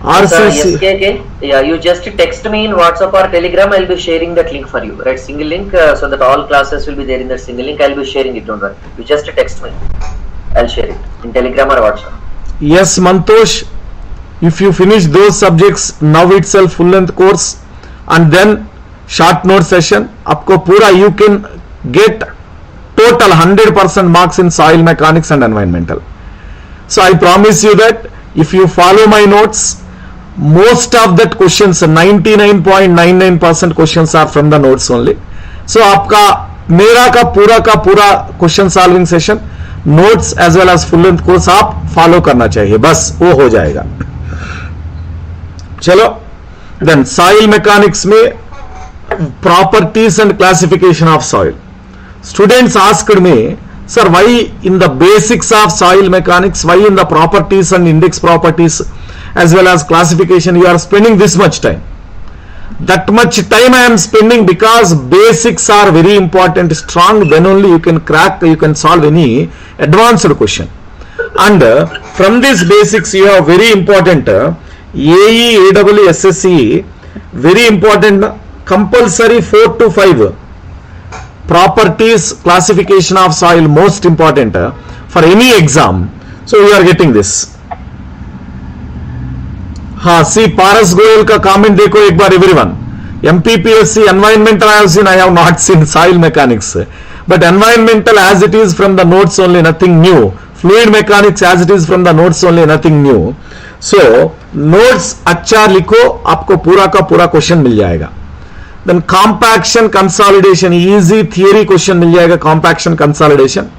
RCC. Yes, yeah, you just text me in WhatsApp or Telegram. I will be sharing that link for you, right? Single link, so that all classes will be there in that single link. I will be sharing it, don't worry. You just text me. I will share it in Telegram or WhatsApp. Yes, Mantosh, if you finish those subjects now itself full length course and then short note session, आपको पूरा you can get total 100% marks in soil mechanics and environmental. So I promise you that if you follow my notes, most of that questions, 99.99% questions are from the notes only. So आपका मेरा का पूरा question solving session notes as well as full length course आप follow करना चाहिए, बस वो हो जाएगा. चलो देन सॉइल मैकेनिक्स में properties and classification of soil. Students asked me, sir, why in the basics of soil mechanics, why in the properties and index properties as well as classification you are spending this much time? That much time I am spending because basics are very important, strong, then only you can crack, you can solve any advanced question. And from these basics you have very important AE, AEE, SSC, very important compulsory 4 to 5 properties, classification of soil, most important for any exam. So you are getting this. हाँ, सी पारस गोयल का comment देखो एक बार everyone. MPPSC environmental I have seen, I have not seen soil mechanics, but environmental as it is from the notes only, nothing new. Fluid mechanics as it is from the notes only, nothing new. So notes अच्छा लिखो, आपको पूरा का पूरा question मिल जाएगा. Then compaction consolidation, easy theory question मिल जाएगा. Compaction consolidation,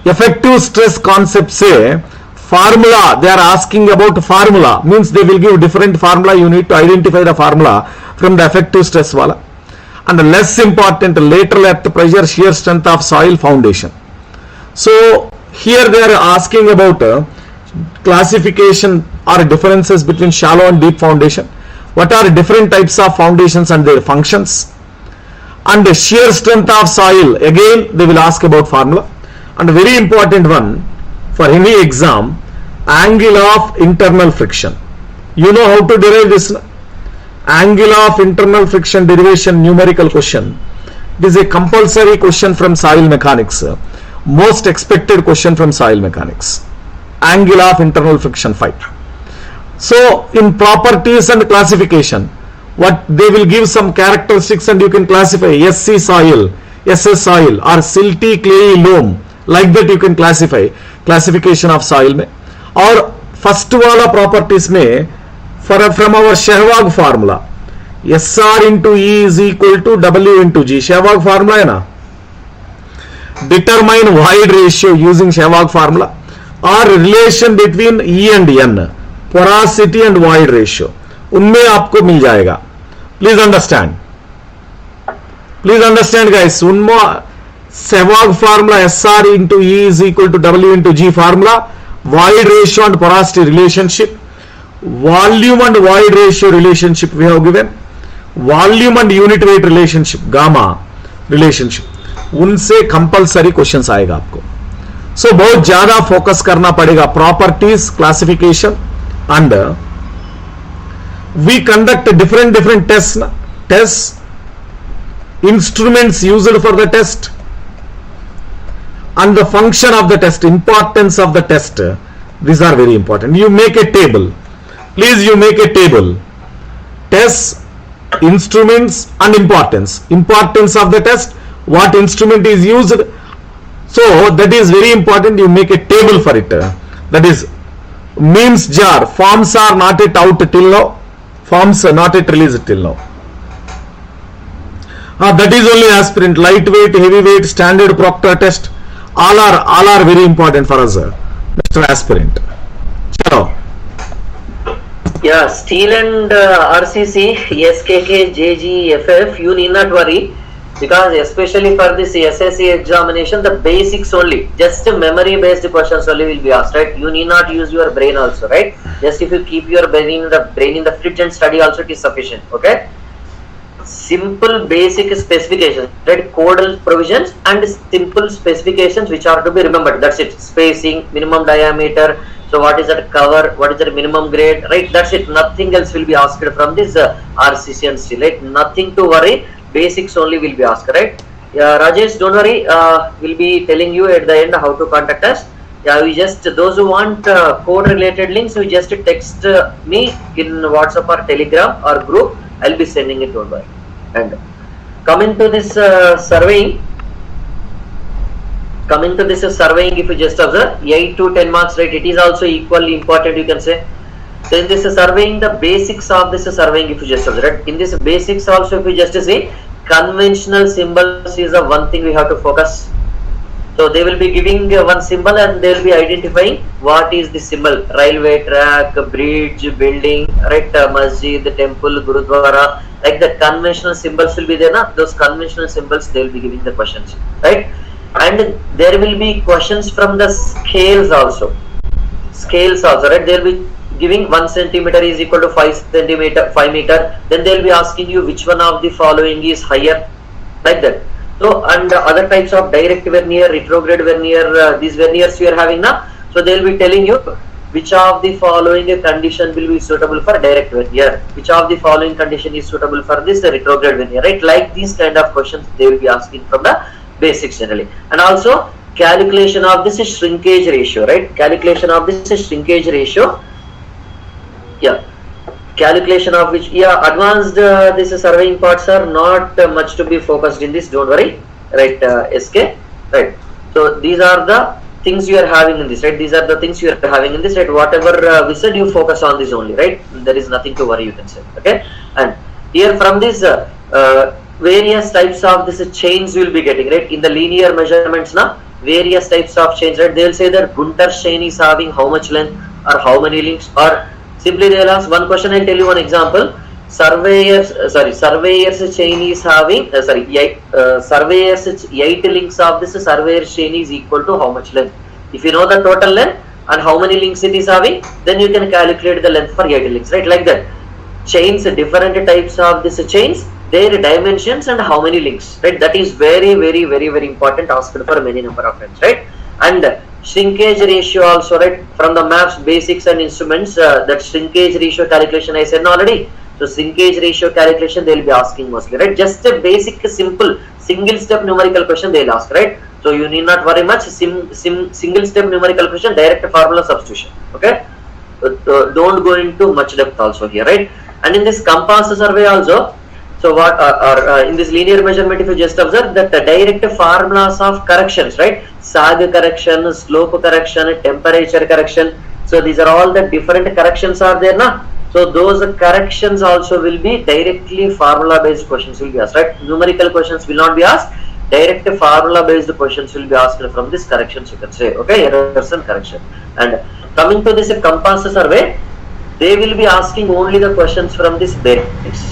effective stress concept से formula, they are asking about formula, means they will give different formula, you need to identify the formula from the effective stress wala. And less important, lateral earth pressure, shear strength of soil foundation. So here they are asking about classification or differences between shallow and deep foundation, what are different types of foundations and their functions, and the shear strength of soil, again they will ask about formula. And very important one, for any exam, angle of internal friction. You know how to derive this? Angle of internal friction derivation numerical question. It is a compulsory question from soil mechanics. Most expected question from soil mechanics. Angle of internal friction phi. So in properties and classification, what they will give some characteristics and you can classify SC soil, SS soil or silty clayey loam. Like that you can classify classification of soil में. और first वाला properties में from our Sehwag formula, SR into E is equal to W into G. Sehwag formula है ना? Determine void ratio using Sehwag formula or relation between E and N, porosity and void ratio. उनमें आपको मिल जाएगा. Please understand. Please understand guys. उनमें Sehwag formula SR into E is equal to W into G formula, void ratio and porosity relationship, volume and void ratio relationship we have given, volume and unit weight relationship, gamma relationship. उनसे compulsory questions आएगा आपको. सो बहुत ज्यादा focus करना पड़ेगा properties, classification and we conduct different test instruments used for the test and the function of the test, importance of the test. These are very important. You make a table. Please, you make a table. Tests, instruments and importance. Importance of the test, what instrument is used. So that is very important. You make a table for it. That is means jar. Forms are not yet out till now. Forms are not yet released till now. That is only aspirant. Lightweight, heavyweight, standard proctor test. All are very important for us, Mr. Aspirant. Chalo. Yeah, steel and RCC, SKK, JG, FF, you need not worry, because especially for this SSC examination, the basics only, just memory based questions only will be asked, right? You need not use your brain also, right? Just if you keep your brain in the fridge and study also, it is sufficient. Okay, simple basic specifications, right? Codal provisions and simple specifications which are to be remembered. That's it. Spacing, minimum diameter. So what is that cover? What is the minimum grade? Right? That's it. Nothing else will be asked from this RCC and steel. Right? Nothing to worry. Basics only will be asked. Right? Yeah, Rajesh, don't worry. We'll be telling you at the end how to contact us. Yeah, we just, those who want code related links, we just text me in WhatsApp or Telegram or group. I'll be sending it over. And coming to this surveying, if you just observe 8 to 10 marks, right? It is also equally important, you can say. So in this surveying, the basics of this surveying, if you just observe, right? In this basics also, if you just see, conventional symbols is the one thing we have to focus. So they will be giving one symbol and they will be identifying what is the symbol. Railway track, bridge, building, right? Masjid, temple, Gurudwara, like the conventional symbols will be there. Na? Those conventional symbols they will be giving the questions, right? And there will be questions from the scales also. Right? They will be giving 1 centimeter is equal to 5 meter. Then they will be asking you which one of the following is higher, like that. So, and other types of direct vernier, retrograde vernier, these verniers we are having now. So they will be telling you which of the following condition will be suitable for direct vernier, which of the following condition is suitable for this retrograde vernier, right? Like these kind of questions they will be asking from the basics generally. And also calculation of this shrinkage ratio, right? Calculation of this shrinkage ratio. Yeah. Calculation of which, yeah, advanced this surveying parts are not much to be focused in this, don't worry, right? SK, right? So these are the things you are having in this, right? These are the things you are having in this, right? Whatever we said, you focus on this only, right? There is nothing to worry, you can say, okay? And here from this various types of this chains you will be getting, right? In the linear measurements now, various types of chains, right? They will say that Gunter's chain is having how much length or how many links, or simply they will ask one question. I'll tell you one example. Surveyor's chain is having surveyor's 8 links of this surveyor's chain is equal to how much length. If you know the total length and how many links it is having, then you can calculate the length for 8 links, right? Like that. Chains, different types of this chains, their dimensions and how many links, right? That is very important, asked for many number of times, right? And Shrinkage ratio also, right? From the maps, basics and instruments, that shrinkage ratio calculation I said already. So shrinkage ratio calculation they will be asking mostly, right? Just a basic, simple, single step numerical question they will ask, right? So you need not worry much. Single step numerical question, direct formula substitution. Okay. Don't go into much depth also here, right? And in this compass survey also, so what in this linear measurement, if you just observe that the direct formulas of corrections, right? Sag correction, slope correction, temperature correction. So these are all the different corrections are there, na? So those corrections also will be directly formula based questions will be asked, right? Numerical questions will not be asked. Direct formula based questions will be asked from this corrections, you can say, okay, errors and correction. And coming to this compass survey, they will be asking only the questions from this bearings.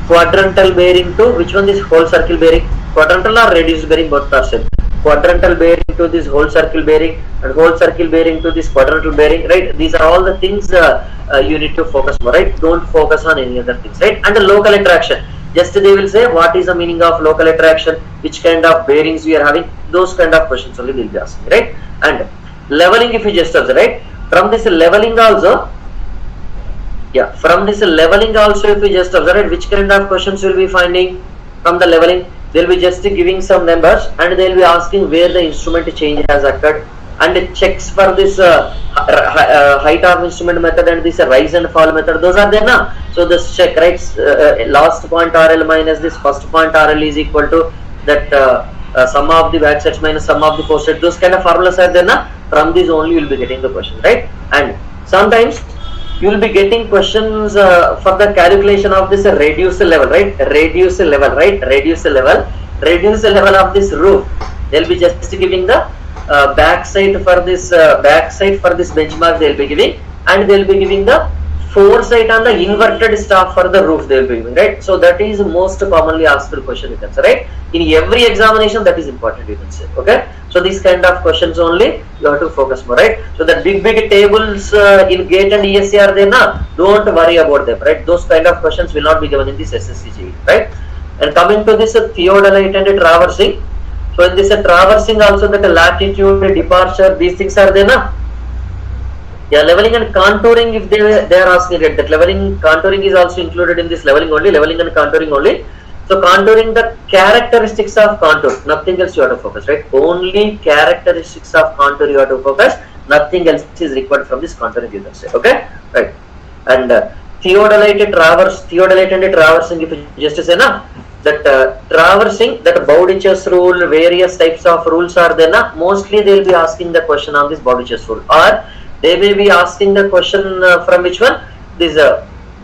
Quadrantal bearing to which one? This whole circle bearing. Quadrantal or reduced bearing, both are same. Quadrantal bearing to this whole circle bearing, and whole circle bearing to this quadrantal bearing, right? These are all the things you need to focus more, right? Don't focus on any other things, right? And the local attraction, just they will say what is the meaning of local attraction, which kind of bearings we are having, those kind of questions only will be asking, right? And leveling, if you just observe, right? From this leveling also, yeah, from this leveling also, if we just observe it, which kind of questions will be finding from the leveling? They'll be just giving some numbers and they'll be asking where the instrument change has occurred, and it checks for this height of instrument method and this rise and fall method. Those are there now. So this check, right? Last point RL minus this first point RL is equal to that sum of the back sets minus sum of the forward sets. Those kind of formulas are there now. From these only you will be getting the question, right? And sometimes you will be getting questions for the calculation of this reduce level, right? Reduce level, right? Reduce level of this roof. They'll be just giving the backside for this benchmark they'll be giving, and they'll be giving the foresight on the inverted staff for the roof they'll be giving, right? So that is most commonly asked question, you can say, right? In every examination that is important, you can say, okay? So these kind of questions only you have to focus more, right? So the big tables in GATE and ESE are there now. Don't worry about them, right? Those kind of questions will not be given in this SSC, right? And coming to this theodolite and traversing. So in this traversing also, that latitude, departure, these things are there now. Yeah, leveling and contouring, if they are asking it, that leveling, contouring is also included in this leveling only, leveling and contouring only. So contouring the characteristics of contour, nothing else you have to focus, right? Only characteristics of contour you have to focus, nothing else is required from this contouring, you can say, okay? Right. And theodolite and traversing, if you just say na, that traversing, that Bowditch's rule, various types of rules are there na, mostly they will be asking the question on this Bowditch's rule, or they may be asking the question from which one? This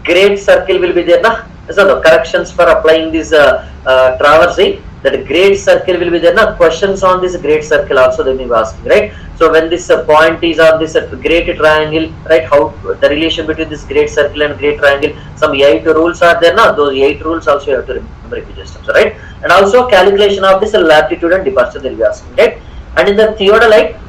great circle will be there na. So the corrections for applying this traversing, that great circle will be there na. Questions on this great circle also they may be asking, right? So when this point is on this great triangle, right? How the relation between this great circle and great triangle, some 8 rules are there na. Those 8 rules also you have to remember if you just observe, right? And also calculation of this latitude and departure they will be asking, right? And in the theodolite,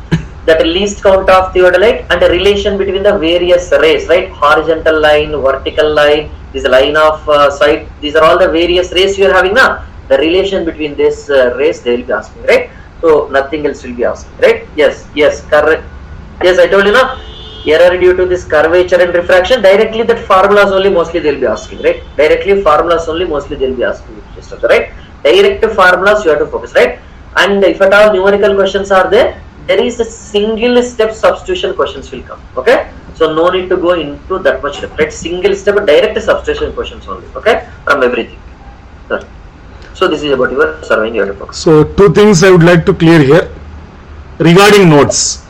that least count of theodolite and the relation between the various rays, right? Horizontal line, vertical line, this line of sight, these are all the various rays you are having now. The relation between this rays they will be asking, right? So nothing else will be asking, right? Yes, correct. Yes, I told you now, error due to this curvature and refraction, directly that formulas only mostly they will be asking, right? Directly formulas only mostly they will be asking, right? Direct formulas you have to focus, right? And if at all numerical questions are there is a single step substitution questions will come, okay? So no need to go into that much depth, right? Single step direct substitution questions only, okay? From everything. So this is about your surveying you have to focus. So 2 things I would like to clear here regarding notes.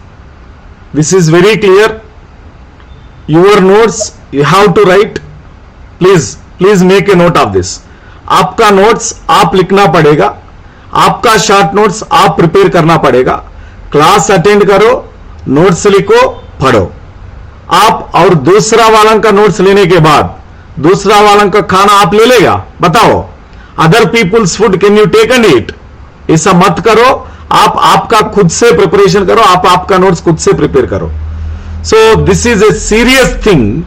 This is very clear. Your notes you have to write. Please make a note of this. आपका notes आप लिखना पड़ेगा, आपका short notes आप prepare करना पड़ेगा. Class attend करो, notes लिखो, पढ़ो आप, और दूसरा वालों का नोट्स लेने के बाद दूसरा वालों का खाना आप ले लेगा? बताओ, other people's food can you take and eat? ऐसा मत करो, आप आपका खुद से प्रिपरेशन करो, आप आपका नोट्स खुद से प्रिपेयर करो. So this is a serious thing.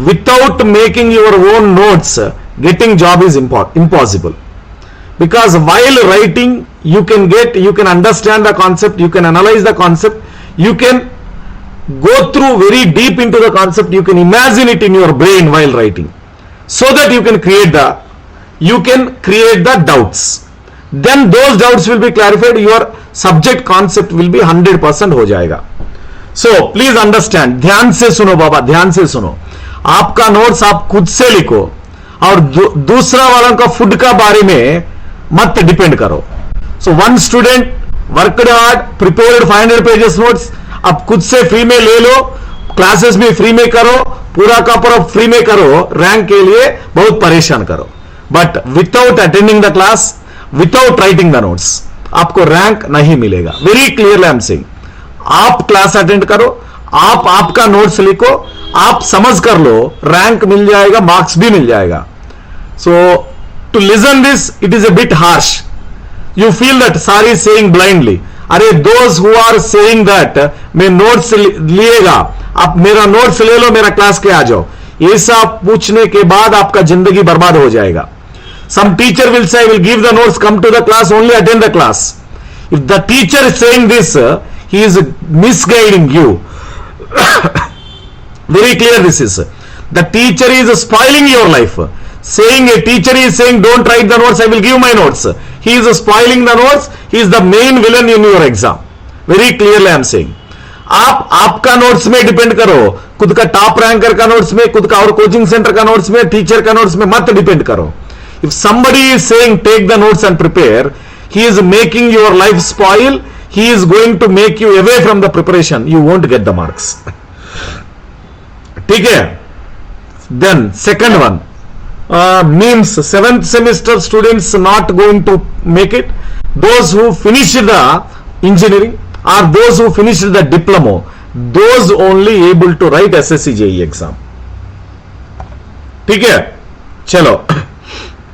Without making your own notes, getting job is impossible. Because while writing, you can understand the concept, you can analyze the concept, you can go through very deep into the concept. You can imagine it in your brain while writing, so that you can create the doubts. Then those doubts will be clarified. Your subject concept will be 100% हो जाएगा. So please understand, ध्यान से सुनो बाबा, ध्यान से सुनो. आपका notes आप खुद से लिखो और दूसरा वालों का फूड का बारे में मत डिपेंड करो. So one student worked hard, prepared 500 pages notes. अब खुद से फ्री में ले लो, क्लासेस भी फ्री में करो, पूरा का पूरा फ्री में करो, रैंक के लिए बहुत परेशान करो. But without attending the class, without writing the notes, आपको रैंक नहीं मिलेगा. Very clearly I am saying, आप क्लास अटेंड करो, आप आपका नोट्स लिखो, आप समझ कर लो, रैंक मिल जाएगा, मार्क्स भी मिल जाएगा. So to listen this, it is a bit harsh. You feel that sir is saying blindly. अरे those who are saying that मैं नोट्स लिएगा, आप मेरा नोट्स ले लो, मेरा क्लास के आ जाओ, ऐसा पूछने के बाद आपका जिंदगी बर्बाद हो जाएगा. Some teacher will say, will give the notes, come to the class, only attend the class. If the teacher is saying this, he is misguiding you. Very clear this is. The teacher is spoiling your life. A teacher is saying, don't write the notes, I will give my notes. He is spoiling the notes. He is the main villain in your exam. Very clearly I am saying. आप आपका notes में depend करो, खुद का top ranker का notes में, खुद का और कोचिंग सेंटर का नोट्स में, टीचर का नोट्स में मत डिपेंड करो. If somebody is saying take the notes and prepare, he is making your life spoil. He is going to make you away from the preparation. You won't get the marks. ठीक है? Then second one, means 7th semester students not going to make it. Those who finished the engineering or those who finished the diploma, those only able to write SSC JEE exam. ठीक है? चलो.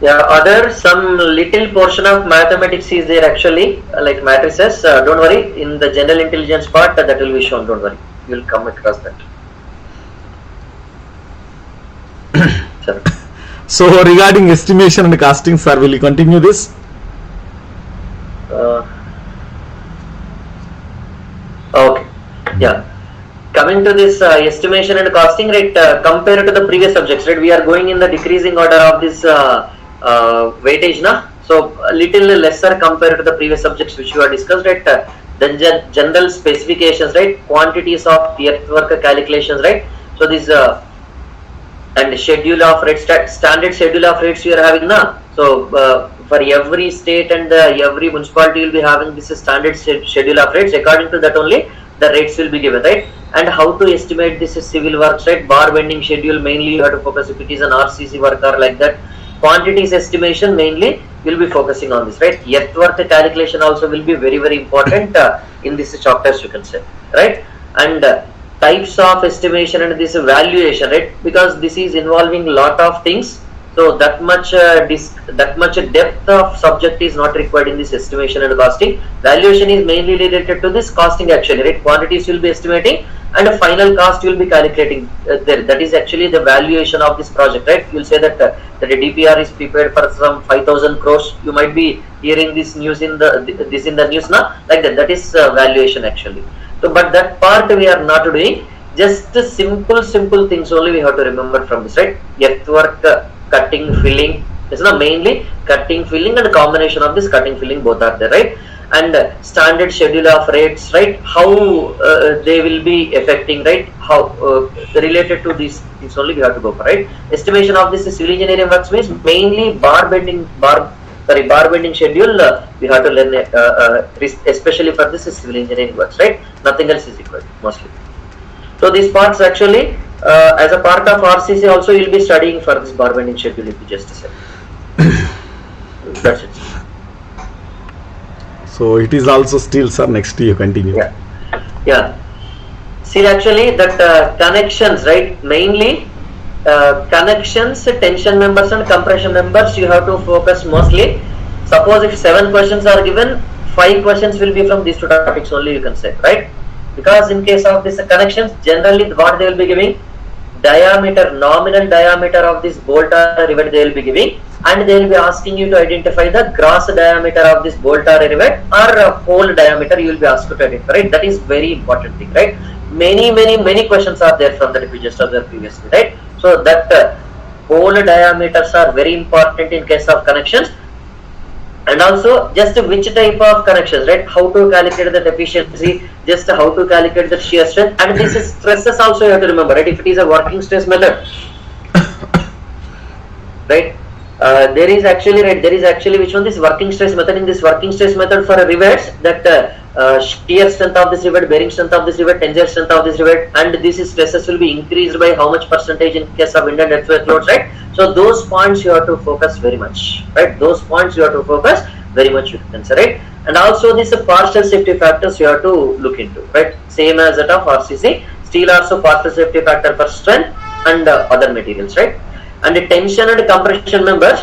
Yeah, other some little portion of mathematics is there actually, like matrices. Don't worry, in the general intelligence part that will be shown. Don't worry, you will come across that. So regarding estimation and casting, sir, will you continue this? Okay. Yeah. Coming to this estimation and costing, right? Compared to the previous subjects, right? We are going in the decreasing order of this. Weightage na, so a little lesser compared to the previous subjects which you have discussed, right? Then general specifications, right? Quantities of earthwork calculations, right? So this and schedule of rates, standard schedule of rates you are having na. So for every state and every municipality you will be having this standard schedule of rates. According to that only the rates will be given, right? And how to estimate this civil works, right? Bar bending schedule mainly you have to focus if it is an RCC work or like that. Quantities estimation mainly will be focusing on this, right? Earthwork calculation also will be very very important in this chapters, you can say, right? And types of estimation and this valuation, right? Because this is involving lot of things, so that much depth of subject is not required in this estimation and costing. Valuation is mainly related to this costing actually, right? Quantities will be estimating and a final cost you will be calculating there. That is actually the valuation of this project, right? You will say that that a DPR is prepared for some 5,000 crores. You might be hearing this news in the news now, like that. That is valuation actually. So, but that part we are not doing. Just simple things only we have to remember from this, right? Earthwork, cutting, filling. It's not mainly cutting, filling, and a combination of this cutting, filling both are there, right? And standard schedule of rates, right? How they will be affecting, right? How related to these things only we have to go for, right? Estimation of this civil engineering works means mainly bar bending schedule we have to learn, especially for this civil engineering works, right? Nothing else is required mostly. So these parts actually as a part of RCC also you will be studying for this bar bending schedule, if you just say. That's it. So it is also still, sir, next you continue. Yeah. See actually that connections, right? Mainly connections, tension members and compression members you have to focus mostly. Suppose if 7 questions are given, 5 questions will be from these two topics only, you can say, right? Because in case of this connections, generally what they will be giving, diameter, nominal diameter of this bolt or rivet they will be giving, and they will be asking you to identify the gross diameter of this bolt or rivet, or hole diameter you will be asked to identify, right? That is very important thing, right? Many questions are there from that if you just observe previously, right? So that hole diameters are very important in case of connections, and also just which type of connections, right? How to calculate the efficiency, just how to calculate the shear strength, and this is stresses also you have to remember, right? If it is a working stress method, right? There is actually which one, this working stress method. In this working stress method for rivets, that shear strength of this rivet, bearing strength of this rivet, tensile strength of this rivet, and this is stresses will be increased by how much percentage in case of wind and earthquake loads, right? So those points you have to focus very much, right? Those points you have to focus very much, you can say, right? And also this partial safety factors you have to look into, right? Same as that of RCC. Steel also partial safety factor for strength and other materials, right? And the tension and compression members,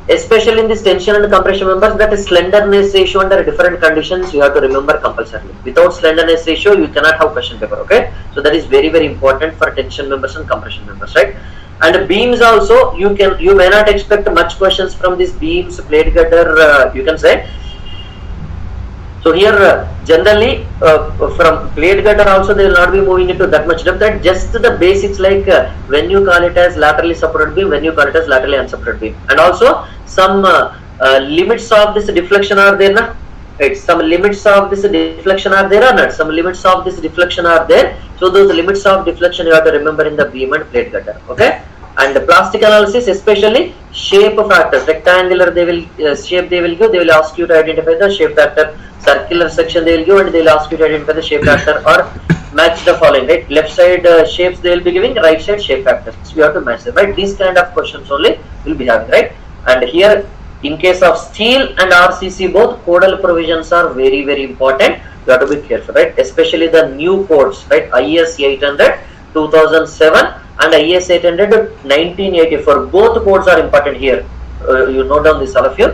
especially in this tension and compression members, that slenderness ratio under different conditions you have to remember compulsorily. Without slenderness ratio you cannot have question paper, okay? So that is very important for tension members and compression members, right? And beams also, you may not expect much questions from these beams, plate gutter, you can say. So here generally from plate gutter also they will not be moving into that much depth, that just the basics, like when you call it as laterally supported beam, when you call it as laterally unsupported beam, and also some limits of this deflection are there, na? Right? Some limits of this deflection are there or not? Some limits of this deflection are there. So those limits of deflection you have to remember in the beam and plate gutter, okay? And the plastic analysis, especially shape factors, rectangular they will shape they will give, they will ask you to identify the shape factor. Circular section they will give and they will ask you to identify the shape factor, or match the following, right? Left side shapes they will be giving, right side shape factors. So you have to match them, right? These kind of questions only will be having, right? And here in case of steel and RCC both, codal provisions are very important. You have to be careful, right? Especially the new codes, right? IS 800 2007 and IS 800 1984. Both codes are important here. You note down this, all of you.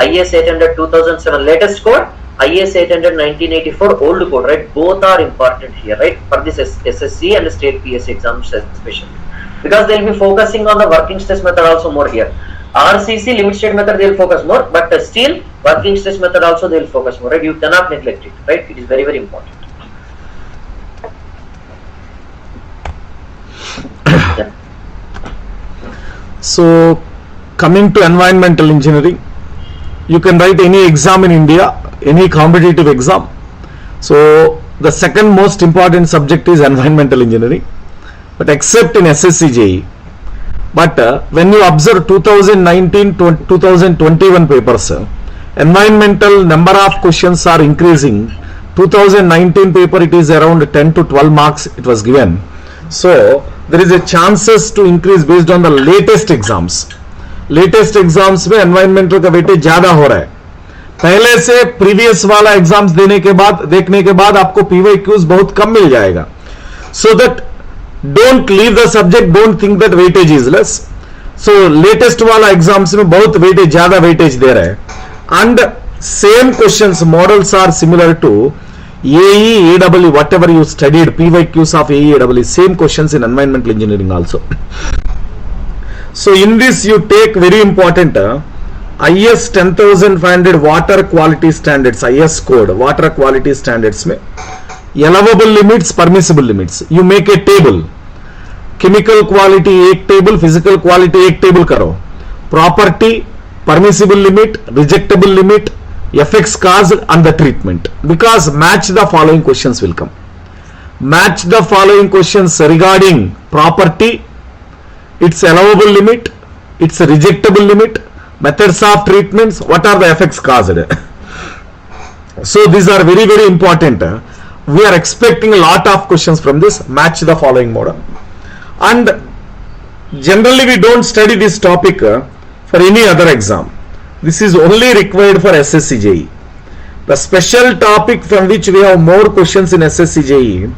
IS 800 2007 latest code, IS 800 1984 old code, right? Both are important here, right? For this SSC and state PSC exams especially, because they will be focusing on the working stress method also more here. RCC limit state method they will focus more, but still working stress method also they will focus more, right? You cannot neglect it, right? It is very important. Yeah. So coming to environmental engineering, you can write any exam in India, any competitive exam. So the second most important subject is environmental engineering, but except in SSC JEE. But when you observe 2019-2021 papers, environmental number of questions are increasing. 2019 paper it is around 10 to 12 marks it was given. So there is a chances to increase based on the latest exams. Latest exams में environmental का weightage ज्यादा हो रहा है. पहले से previous वाला exams देखने के बाद आपको पीवाईक्यूज बहुत कम मिल जाएगा. So that don't leave the subject, don't think that weightage is less. So latest वाला एग्जाम्स में बहुत वेटेज, ज्यादा वेटेज दे रहा है. And same questions models are similar to AE, AEE, whatever you studied, PYQs of AE, AEE, same questions in environmental engineering also. So in this you take very important IS 10500 water quality standards, IS code, water quality standards में allowable limits, permissible limits. You make a table. Chemical quality एक table, physical quality एक table करो. Property, permissible limit, rejectable limit, effects caused and the treatment. Because match the following questions will come. Match the following questions regarding property, its allowable limit, its rejectable limit, methods of treatments, what are the effects caused. So these are very, very important. We are expecting a lot of questions from this. Match the following model. And generally we don't study this topic for any other exam. This is only required for SSC JEE. The special topic from which we have more questions in SSC JEE,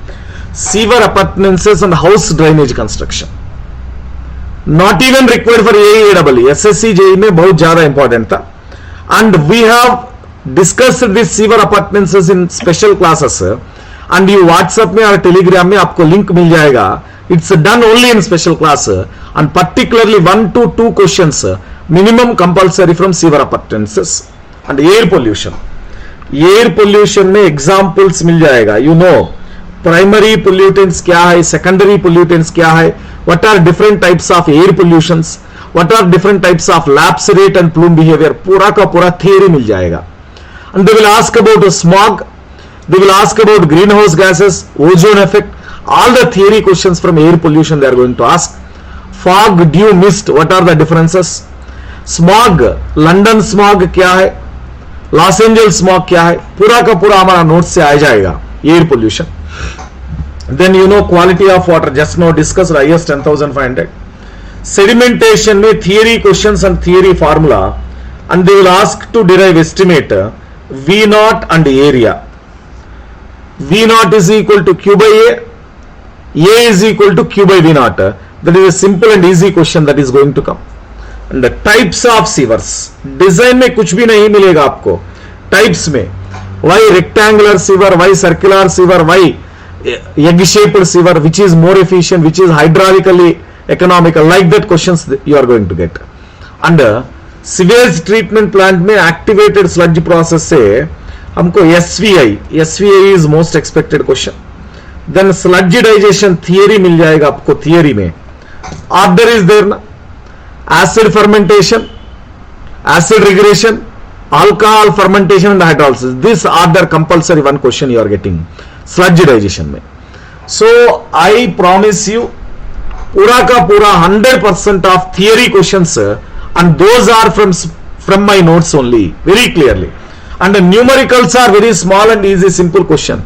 sewer appurtenances and house drainage construction. Not even required for AE, AEE. SSC JEE में बहुत ज़्यादा important था. And we have discussed this sewer appurtenances in special classes. And you WhatsApp में और Telegram में आपको link मिल जाएगा. It's done only in special class. And particularly 1 to 2 questions minimum compulsory from sewer appurtenances. And air pollution में examples मिल जाएगा. You know primary pollutants क्या है, secondary pollutants क्या है, what are different types of air pollutions, what are different types of lapse rate and plume behavior, पूरा का पूरा theory मिल जाएगा. And they will ask about smog, they will ask about greenhouse gases, ozone effect, all the theory questions from air pollution they are going to ask. Fog, dew, mist, what are the differences? Smog, London smog क्या है, Los Angeles smog क्या है, पूरा का पूरा हमारा note से आ जाएगा air pollution. Then you know quality of water, just know discuss IS 10500. Sedimentation में theory questions and theory formula, and they will ask to derive estimate V naught and area. V naught is equal to Q by A is equal to Q by V naught. That is a simple and easy question that is going to come. And the types of sewers, design में कुछ भी नहीं मिलेगा आपको. Types में why rectangular sewer, why circular sewer, why egg shaped sewer, which is more efficient, which is hydraulically economical, like that questions you are going to get. And sewage treatment plant में activated sludge process से हमको SVI is most expected question. Then sludge digestion theory मिल जाएगा आपको. theory में order is there ना, acid fermentation, acid regression, alcohol fermentation and hydrolysis. This order compulsory one question you are getting sludge digestion में. So I promise you पूरा का पूरा 100% of theory questions and those are from my notes only, very clearly. And the numericals are very small and easy, simple question.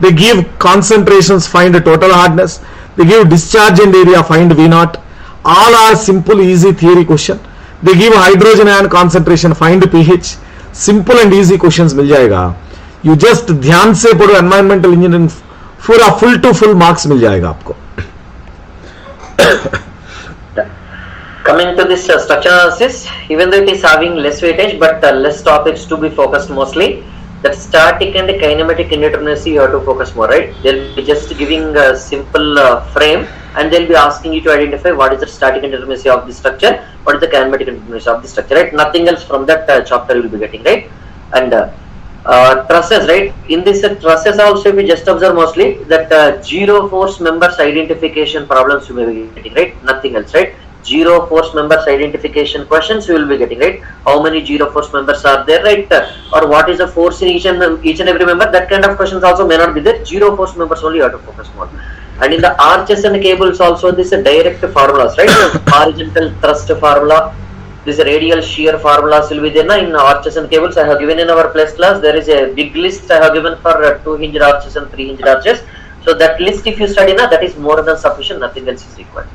They give concentrations, find the total hardness. They give discharge and area, find V naught. All are simple easy theory question. They give hydrogen ion concentration, find pH. Simple and easy questions मिल जाएगा. You just ध्यान से पढ़ो environmental engineering, पूरा full to full marks मिल जाएगा आपको. Coming to this structure analysis, even though it is having less weightage but less topics to be focused mostly, that static and kinematic indeterminacy you have to focus more, right? They'll be just giving a simple frame and they'll be asking you to identify what is the static indeterminacy of the structure, what is the kinematic indeterminacy of the structure, right? Nothing else from that chapter you will be getting, right? And trusses, right? In this trusses also we just observe mostly that zero force members identification problems you may be getting, right? Nothing else, right? Zero force members identification questions you will be getting, right? How many zero force members are there, right? Or what is the force in each and every member? That kind of questions also may not be there. Zero force members only you have to focus more. And in the arches and cables also this is direct formulas, right? Horizontal thrust formula, this radial shear formulas will be there na? In arches and cables. I have given in our plus class, there is a big list I have given for 2 hinged arches and 3 hinged arches. So that list if you study na, that is more than sufficient, nothing else is required.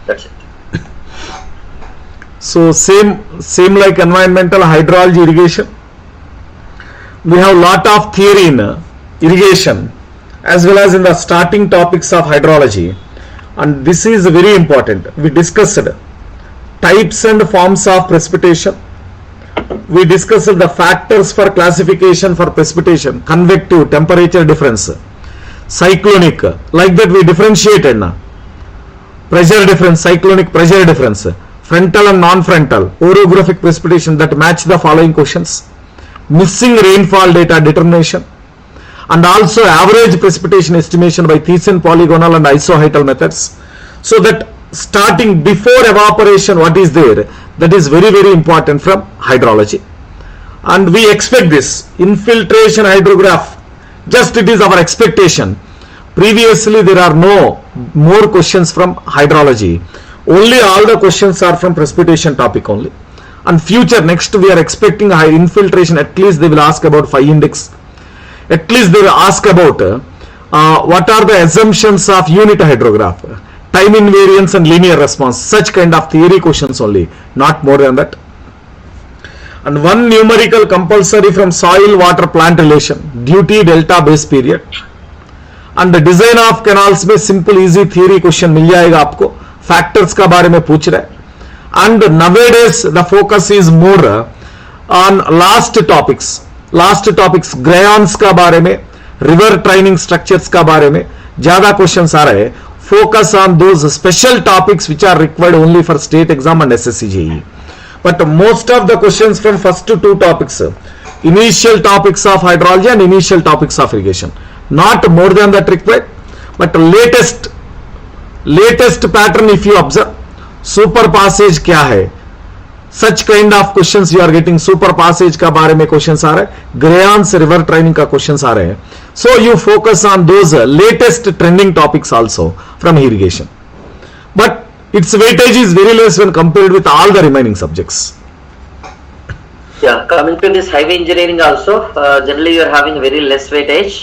That's it. So same like environmental, hydrology, irrigation. We have lot of theory in irrigation as well as in the starting topics of hydrology, and this is very important. We discussed types and forms of precipitation. We discussed the factors for classification for precipitation, convective, temperature difference, cyclonic, like that we differentiated na. Pressure difference, cyclonic pressure difference, frontal and non-frontal, orographic precipitation that match the following questions, missing rainfall data determination, and also average precipitation estimation by Thiessen polygonal and isohydral methods. So that starting before evaporation what is there, that is very very important from hydrology. And we expect this infiltration hydrograph, just it is our expectation. Previously there are no more questions from hydrology, only all the questions are from precipitation topic only. And future next we are expecting high infiltration, at least they will ask about phi index, at least they will ask about what are the assumptions of unit hydrograph, time invariance and linear response, such kind of theory questions only, not more than that. And one numerical compulsory from soil water plant relation, duty delta base period. And the design of canals में simple easy theory question मिल जाएगा आपको, factors का बारे में पूछ रहे. And nowadays the focus is more on last topics, grayons का बारे में, river training structures का बारे में ज़्यादा questions आ रहे. Focus on those special topics which are required only for state exam and SSC JE. but most of the questions from first to two topics, initial topics of hydrology and initial topics of irrigation, not more than that required, but latest pattern if you observe, super passage क्या है, such kind of questions you are getting, super passage का बारे में questions आ रहे हैं, Grayon's river training का questions आ रहे हैं, so you focus on those latest trending topics also from irrigation, but its weightage is very less when compared with all the remaining subjects. Yeah, coming to this highway engineering also, generally you are having very less weightage.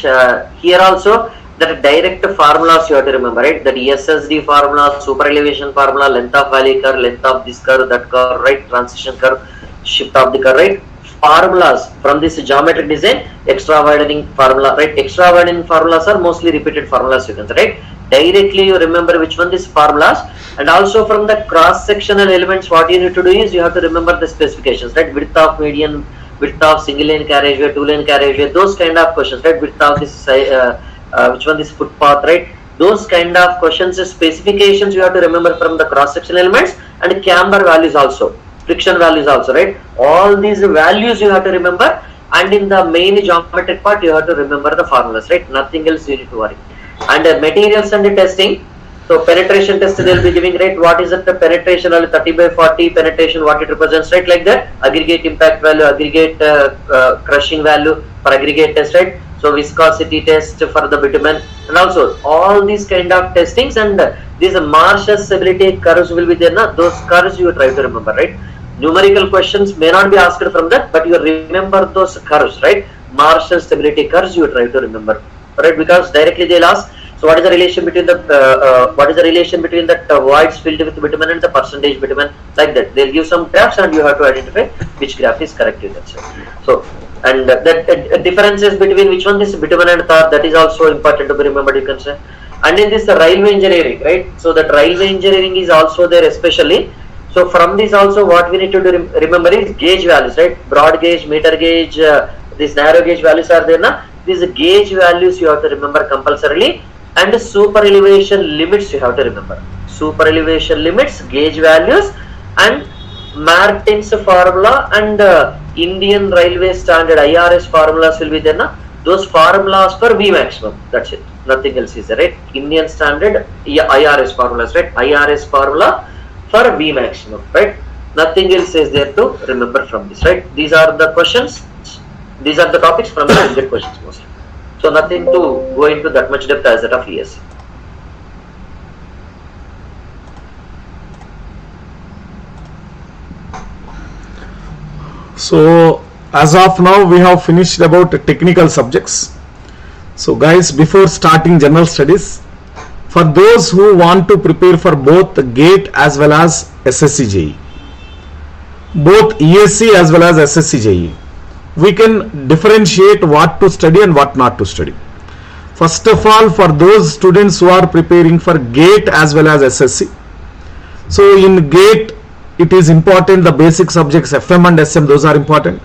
Here also, that direct formulas you have to remember, right? That SSD formula, super elevation formula, length of valley curve, length of this curve, that curve, right? Transition curve, shift of the curve, right? Formulas from this geometric design, extra widening formula, right? Extra widening formulas are mostly repeated formulas you can say, right? Directly you remember which one these formulas, and also from the cross sectional elements what you need to do is you have to remember the specifications, right? Width of median, width of single lane carriageway, two lane carriageway, those kind of questions, right? Width of this which one is footpath, right? Those kind of questions, specifications you have to remember from the cross sectional elements, and camber values also, friction values also, right? All these values you have to remember, and in the main geometric part you have to remember the formulas, right? Nothing else you need to worry. And materials and the testing, so penetration test they will be giving, right? What is it, the penetration value 30/40 penetration, what it represents, right? Like that, aggregate impact value, aggregate crushing value for aggregate test, right? So viscosity test for the bitumen, and also all these kind of testings, and these Marshall stability curves will be there. Na? Those curves you try to remember, right? Numerical questions may not be asked from that, but you remember those curves, right? Marshall stability curves you try to remember, right? Because directly they'll ask, so what is the relation between the voids filled with bitumen and the percentage bitumen, like that. They'll give some graphs and you have to identify which graph is correct. So, and that differences between which one is bitumen and tar, that is also important to be remembered, you can say. And in this railway engineering, right? So that railway engineering is also there especially. So from this also what we need to do, remember is gauge values, right? Broad gauge, meter gauge, these narrow gauge values are there. Na? These gauge values you have to remember compulsorily, and super elevation limits you have to remember. Super elevation limits, gauge values, and Martin's formula and Indian Railway Standard IRS formulas will be there. Na? Those formulas for V maximum, that's it. Nothing else is there, right? Indian Standard IRS formulas, right? IRS formula for V maximum, right? Nothing else is there to remember from this, right? These are the questions, these are the topics from the subject questions mostly. So nothing to go into that much depth as that of ESE. So as of now we have finished about technical subjects. So guys, before starting general studies, for those who want to prepare for both GATE as well as SSC JEE, both ESE as well as SSC JEE, we can differentiate what to study and what not to study. First of all, for those students who are preparing for GATE as well as SSC, so in GATE it is important, the basic subjects FM and SM, those are important.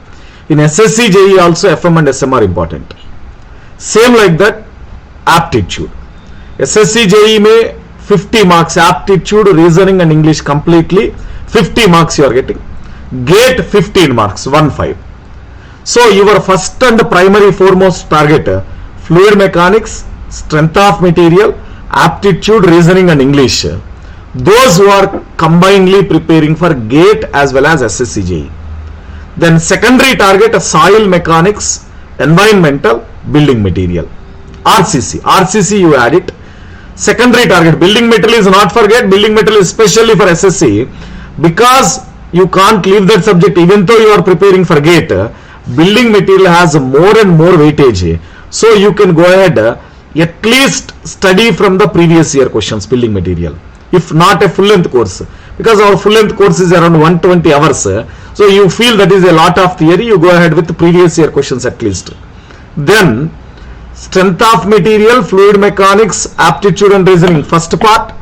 In SSC JEE also FM and SM are important. Same like that, aptitude. SSC JEE में 50 marks aptitude, reasoning and English completely, 50 marks you are getting. GATE 15 marks, 1-5. So your first and primary foremost target, fluid mechanics, strength of material, aptitude, reasoning and English. Those who are combinedly preparing for GATE as well as SSC JEE. Then secondary target, soil mechanics, environmental, building material. RCC you add it. Secondary target, building material is not for GATE, building material especially for SSC, because you can't leave that subject even though you are preparing for GATE. Building material has more and more weightage, so you can go ahead at least study from the previous year questions, building material, if not a full length course, because our full length course is around 120 hours, so you feel that is a lot of theory, you go ahead with the previous year questions at least. Then strength of material, fluid mechanics, aptitude and reasoning, first part.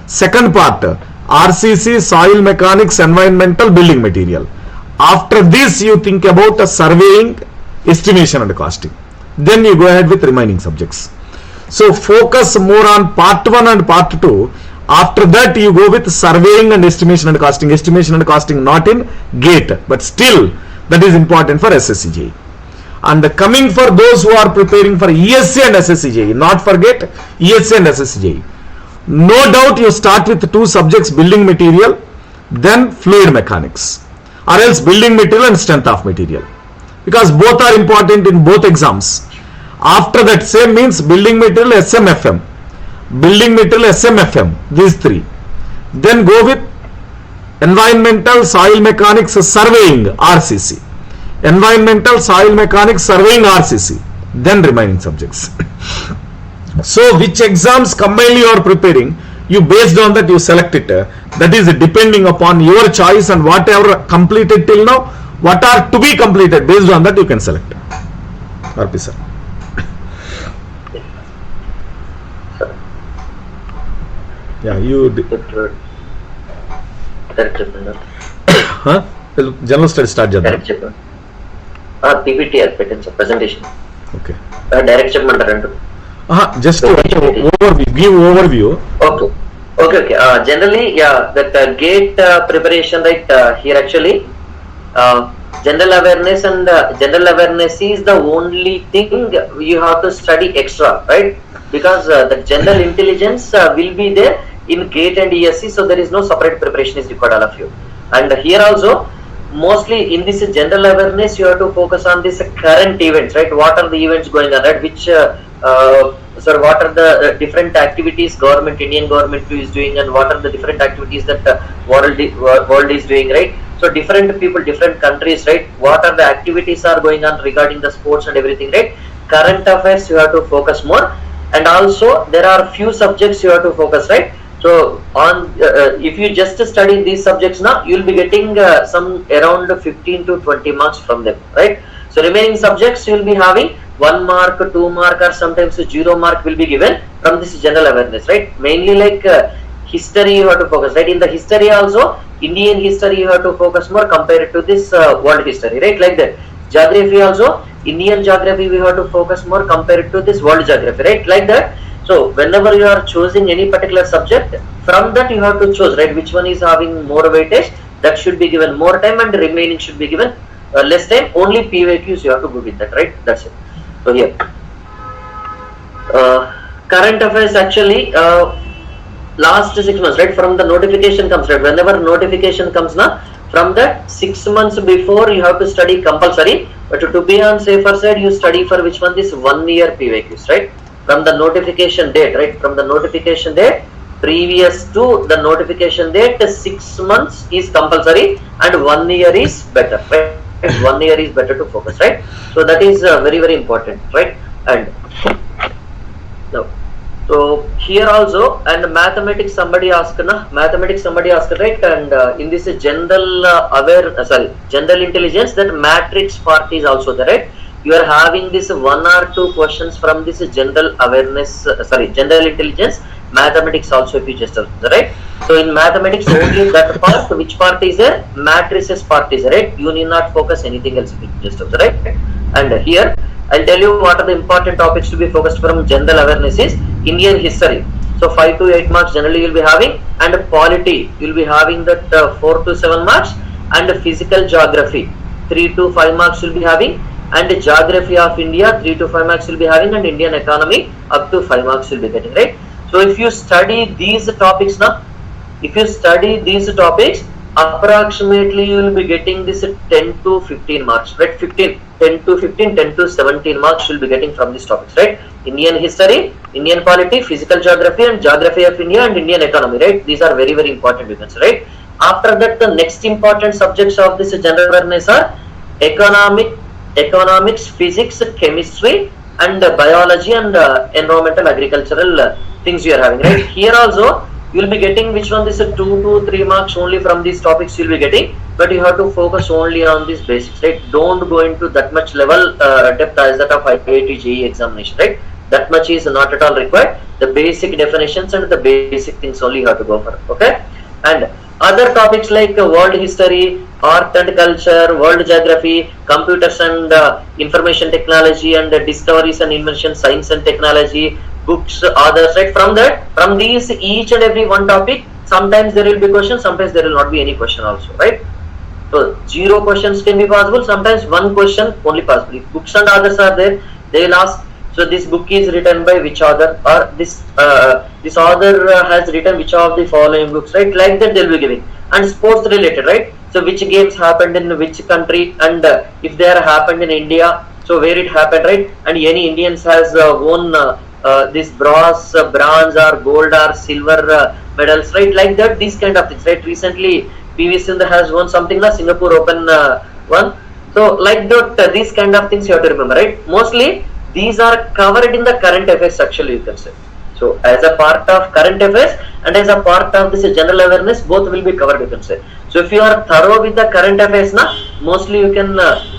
Second part, RCC, soil mechanics, environmental, building material. After this you think about surveying, estimation and costing. Then you go ahead with remaining subjects. So focus more on part 1 and part 2. After that you go with surveying and estimation and costing. Estimation and costing not in GATE, but still that is important for SSC JEE. And coming for those who are preparing for ESE and SSC JEE, not for GATE, ESE and SSC JEE. No doubt you start with two subjects, building material, then fluid mechanics, or else building material and strength of material, because both are important in both exams. After that, same means building material SMFM, building material SMFM, these three. Then go with environmental soil mechanics surveying RCC, environmental soil mechanics surveying RCC, then remaining subjects. So which exams combined you are preparing, you based on that you select it. That is depending upon your choice and whatever completed till now, what are to be completed, based on that you can select. RP sir. Yeah, you huh? General studies start jadda. PPT presentation. Okay. Direct check mantarantu. Just overview, give overview. Okay. Generally, yeah, that GATE preparation, right? Here actually, general awareness and general awareness is the only thing you have to study extra, right? Because the general intelligence will be there in GATE and ESE, so there is no separate preparation is required, all of you. And here also, mostly in this general awareness, you have to focus on this current events, right? What are the events going on, right? Which what are the different activities Indian government is doing, and what are the different activities that world is doing, right? So different people, different countries, right? What are the activities are going on regarding the sports and everything, right? Current affairs you have to focus more, and also there are few subjects you have to focus, right? So on if you just study these subjects now, you will be getting some around 15 to 20 marks from them, right? So remaining subjects you will be having 1 mark, 2 mark, or sometimes 0 mark will be given from this general awareness, right? Mainly like history you have to focus, right? In the history also, Indian history you have to focus more compared to this world history, right? Like that. Geography also, Indian geography we have to focus more compared to this world geography, right? Like that. So whenever you are choosing any particular subject, from that you have to choose, right? Which one is having more weightage, that should be given more time, and the remaining should be given less time. Only PYQs you have to go with that, right? That's it. So here, current affairs actually last 6 months, right? From the notification comes, right? Whenever notification comes now, from that 6 months before you have to study compulsory, but to be on safer side, you study for which one? This 1 year PYQs, right? From the notification date, right? From the notification date previous to the notification date, 6 months is compulsory and 1 year is better, right? 1 year is better to focus, right? So that is very, very important, right? And now, so here also, and mathematics somebody asked, right? And in this general general intelligence, that matrix part is also there, right? You are having this 1 or 2 questions from this general awareness, general intelligence, mathematics also, if you just observe, right? So in mathematics only that part, which part is there? Matrices part is there, right? You need not focus anything else, if you just observe, right? And here I'll tell you what are the important topics to be focused from general awareness is Indian history. So 5 to 8 marks generally you'll be having, and polity you'll be having that 4 to 7 marks, and physical geography 3 to 5 marks you'll be having, and geography of India 3 to 5 marks you'll be having, and Indian economy up to 5 marks you'll be getting, right? So if you study these topics now, approximately you will be getting this 10 to 15 marks, right? 10 to 17 marks you'll be getting from these topics, right? Indian history, Indian polity, physical geography, and geography of India, and Indian economy, right? These are very, very important events, right? After that, the next important subjects of this general awareness are economics, physics, chemistry, and biology, and environmental, agricultural things you are having, right? Here also you will be getting which one? This 2 to 3 marks only from these topics you will be getting, but you have to focus only on these basics, right? Don't go into that much level depth as that of IIT JEE examination, right? That much is not at all required. The basic definitions and the basic things only you have to go for, okay? And other topics like world history, art and culture, world geography, computers and information technology, and discoveries and inventions, science and technology, books, others, right? From these each and every one topic, sometimes there will be question, sometimes there will not be any question also, right? So 0 questions can be possible, sometimes 1 question only possible. If books and others are there, they will ask, so this book is written by which author, or this author has written which of the following books, right? Like that they will be giving. And sports related, right? So which games happened in which country, and if they are happened in India, so where it happened, right? And any Indians has won this bronze or gold or silver medals, right? Like that, these kind of things, right? Recently PV Sindhu has won something, the Singapore Open one. So like that, these kind of things you have to remember, right? Mostly these are covered in the current affairs actually, you can say. So as a part of current affairs and as a part of this general awareness, both will be covered, you can say. So if you are thorough with the current affairs, mostly you can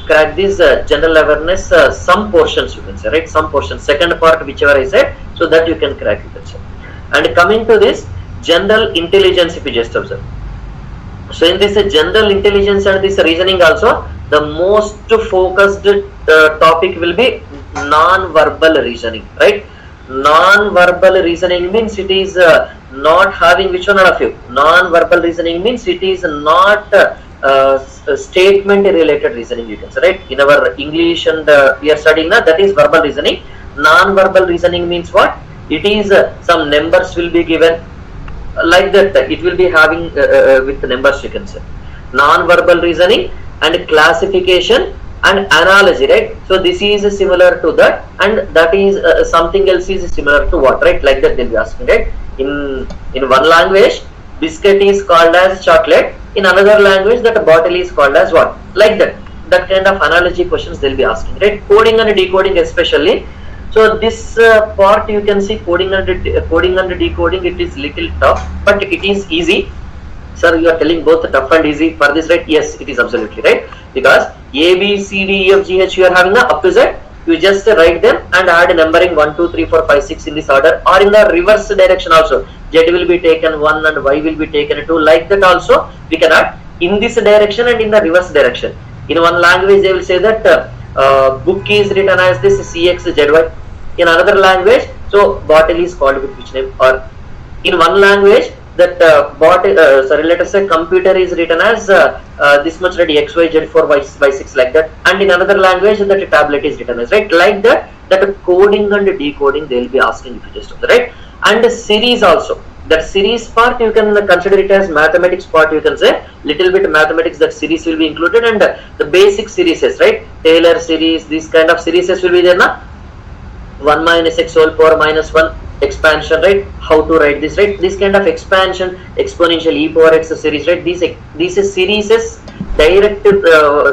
crack this general awareness, some portions you can say, right? Some portions, second part whichever I said, so that you can crack, you can say. And coming to this general intelligence, if you just observe. So in this general intelligence and this reasoning also, the most focused topic will be non-verbal reasoning, right? Non-verbal reasoning means it is not having, which one of you? Non-verbal reasoning means it is not statement related reasoning, you can say, right? In our English and we are studying that is verbal reasoning. Non-verbal reasoning means what? It is some numbers will be given, like that it will be having with numbers, you can say. Non-verbal reasoning and classification and analogy, right? So this is similar to that, and that is something else is similar to what, right? Like that they'll be asking, right? In one language, biscuit is called as chocolate. In another language, that bottle is called as what? Like that. That kind of analogy questions they'll be asking, right? Coding and decoding especially. So this part you can see coding and decoding, it is little tough, but it is easy. Sir, you are telling both tough and easy for this, right? Yes, it is absolutely right, because A, B, C, D, E, F, G, H, you are having up to Z. You just write them and add numbering 1, 2, 3, 4, 5, 6 in this order, or in the reverse direction also. Z will be taken 1 and Y will be taken 2. Like that also we can add in this direction and in the reverse direction. In one language they will say that book is written as this CXZY. In another language, so bottle is called with which name? Or in one language, that let us say computer is written as this much, ready XYZ for Y6, like that. And in another language, that tablet is written as, right? Like that, that coding and decoding they will be asking if you just observe, right? And the series also. That series part you can consider it as mathematics part, you can say. Little bit mathematics, that series will be included, and the basic series, right? Taylor series, these kind of series will be there, na? 1 minus x whole power minus 1 expansion, right? How to write this, right? This kind of expansion, exponential e power x series, right? These series direct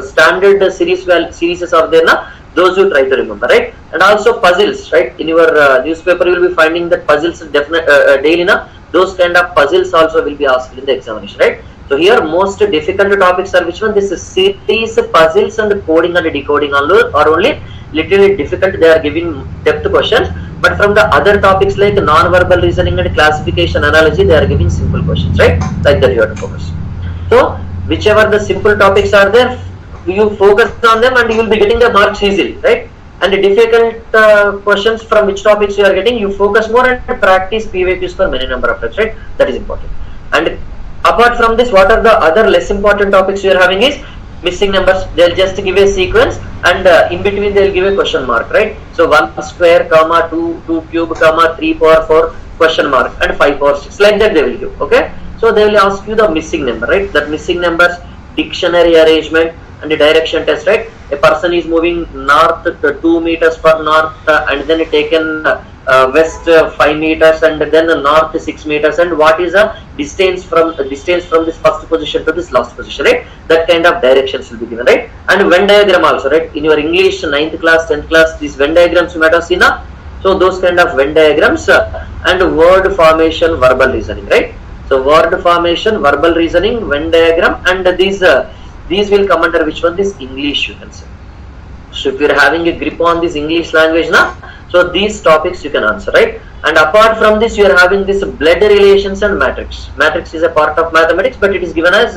standard series are there, na? Those you try to remember, right? And also puzzles, right? In your newspaper you will be finding that puzzles daily, na? Those kind of puzzles also will be asked in the examination, right? So here most difficult topics are which one? This is series, puzzles and coding and decoding are only little difficult. They are giving depth questions, but from the other topics like non-verbal reasoning and classification analogy, they are giving simple questions, right? Like that you have to focus. So whichever the simple topics are there, you focus on them and you will be getting the marks easily, right? And the difficult questions from which topics you are getting, you focus more and practice PYQs for many number of times, right? That is important. And apart from this, what are the other less important topics you are having is missing numbers. They'll just give a sequence and in between they'll give a question mark, right? So 1 square, comma 2 cube, comma 3 power 4 question mark, and 5 power 6, like that they will give. Okay, so they will ask you the missing number, right? That missing numbers, dictionary arrangement and the direction test, right? A person is moving north 2 meters per north and then taken west 5 meters and then north 6 meters, and what is the distance from this first position to this last position, right? That kind of directions will be given, right? And Venn diagram also, right? In your English 9th class, 10th class, these Venn diagrams you might have seen, so those kind of Venn diagrams and word formation, verbal reasoning, right? So word formation, verbal reasoning, Venn diagram, and these will come under which one? This English, you can say. So if you are having a grip on this English language, so these topics you can answer, right? And apart from this, you are having this blood relations and matrix. Matrix is a part of mathematics, but it is given as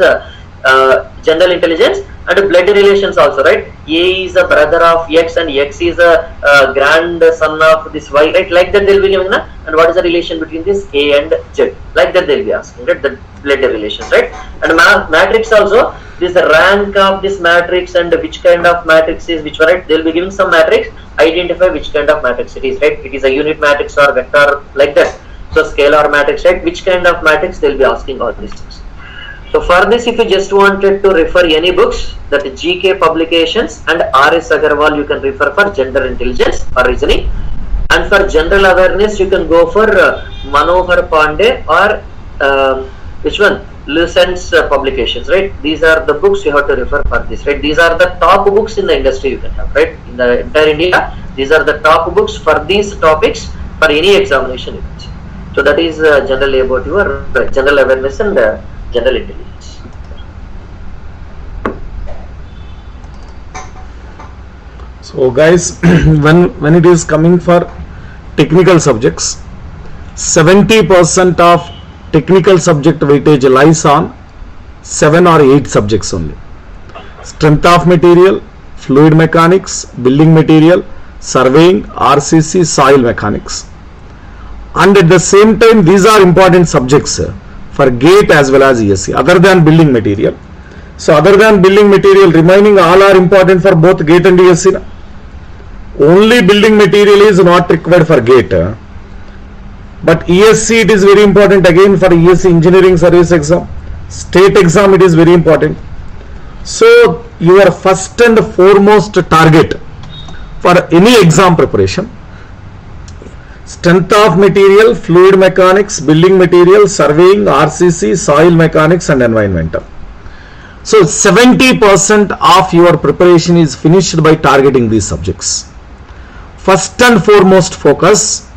general intelligence, and blood relations also, right? A is a brother of X and X is a grandson of this Y, right? Like that they'll be giving, and what is the relation between this A and Z? Like that they'll be asking, right? The blood relations, right? And matrix also, this rank of this matrix and which kind of matrix is which one, right? They'll be giving some matrix, identify which kind of matrix it is, right? It is a unit matrix or vector, like that. So scalar matrix, right? Which kind of matrix, they'll be asking all these things. So for this, if you just wanted to refer any books, that GK publications and RS Agarwal you can refer for general intelligence or reasoning, and for general awareness you can go for Manohar Pandey or which one? Lucent's publications, right? These are the books you have to refer for this, right? These are the top books in the industry you can have, right? In the entire India, these are the top books for these topics for any examination you can see. So that is generally about your general awareness and general intelligence. So guys, when it is coming for technical subjects, 70% of technical subject weightage lies on 7 or 8 subjects only. Strength of material, fluid mechanics, building material, surveying, RCC, soil mechanics. And at the same time, these are important subjects for GATE as well as ESE, other than building material. So other than building material, remaining all are important for both GATE and ESE. Only building material is not required for GATE. But ESE, it is very important again for ESE engineering service exam. State exam, it is very important. So your first and foremost target for any exam preparation, strength of material, fluid mechanics, building material, surveying, RCC, soil mechanics and environmental. So 70% of your preparation is finished by targeting these subjects. First and foremost focus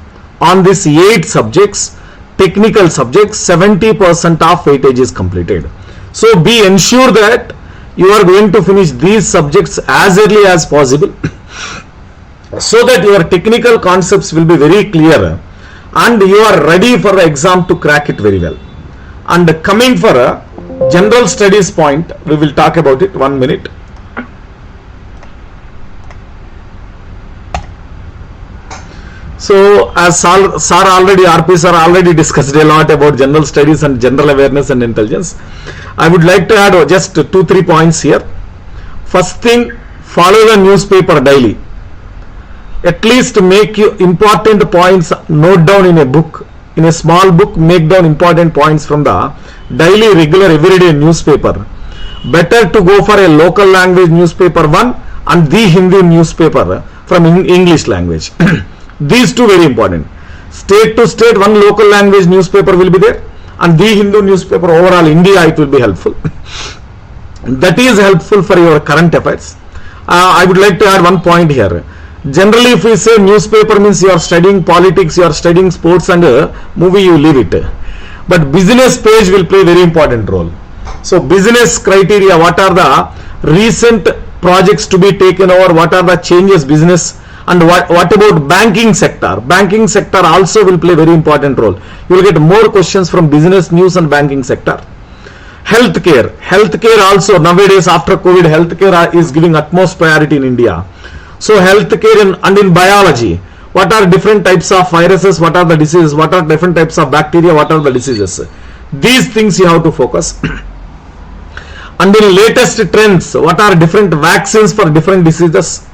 on these 8 subjects, technical subjects, 70% of weightage is completed. So be ensure that you are going to finish these subjects as early as possible so that your technical concepts will be very clear and you are ready for the exam to crack it very well. And coming for a general studies point, we will talk about it 1 minute. So as RP sir already discussed a lot about general studies and general awareness and intelligence, I would like to add just 2-3 points here. First thing, follow the newspaper daily. At least make you important points note down in a book. In a small book, make down important points from the daily, regular, everyday newspaper. Better to go for a local language newspaper one and the Hindi newspaper from English language. These two very important. State to state, one local language newspaper will be there and the Hindu newspaper overall India, it will be helpful. That is helpful for your current affairs. I would like to add one point here. Generally, if we say newspaper means you are studying politics, you are studying sports and movie, you leave it. But business page will play very important role. So business criteria, what are the recent projects to be taken over, what are the changes business, and what about banking sector? Banking sector also will play very important role. You will get more questions from business news and banking sector. Healthcare also nowadays after COVID, healthcare is giving utmost priority in India. So healthcare and in biology, what are different types of viruses, what are the diseases, what are different types of bacteria, what are the diseases. These things you have to focus. And in latest trends, what are different vaccines for different diseases,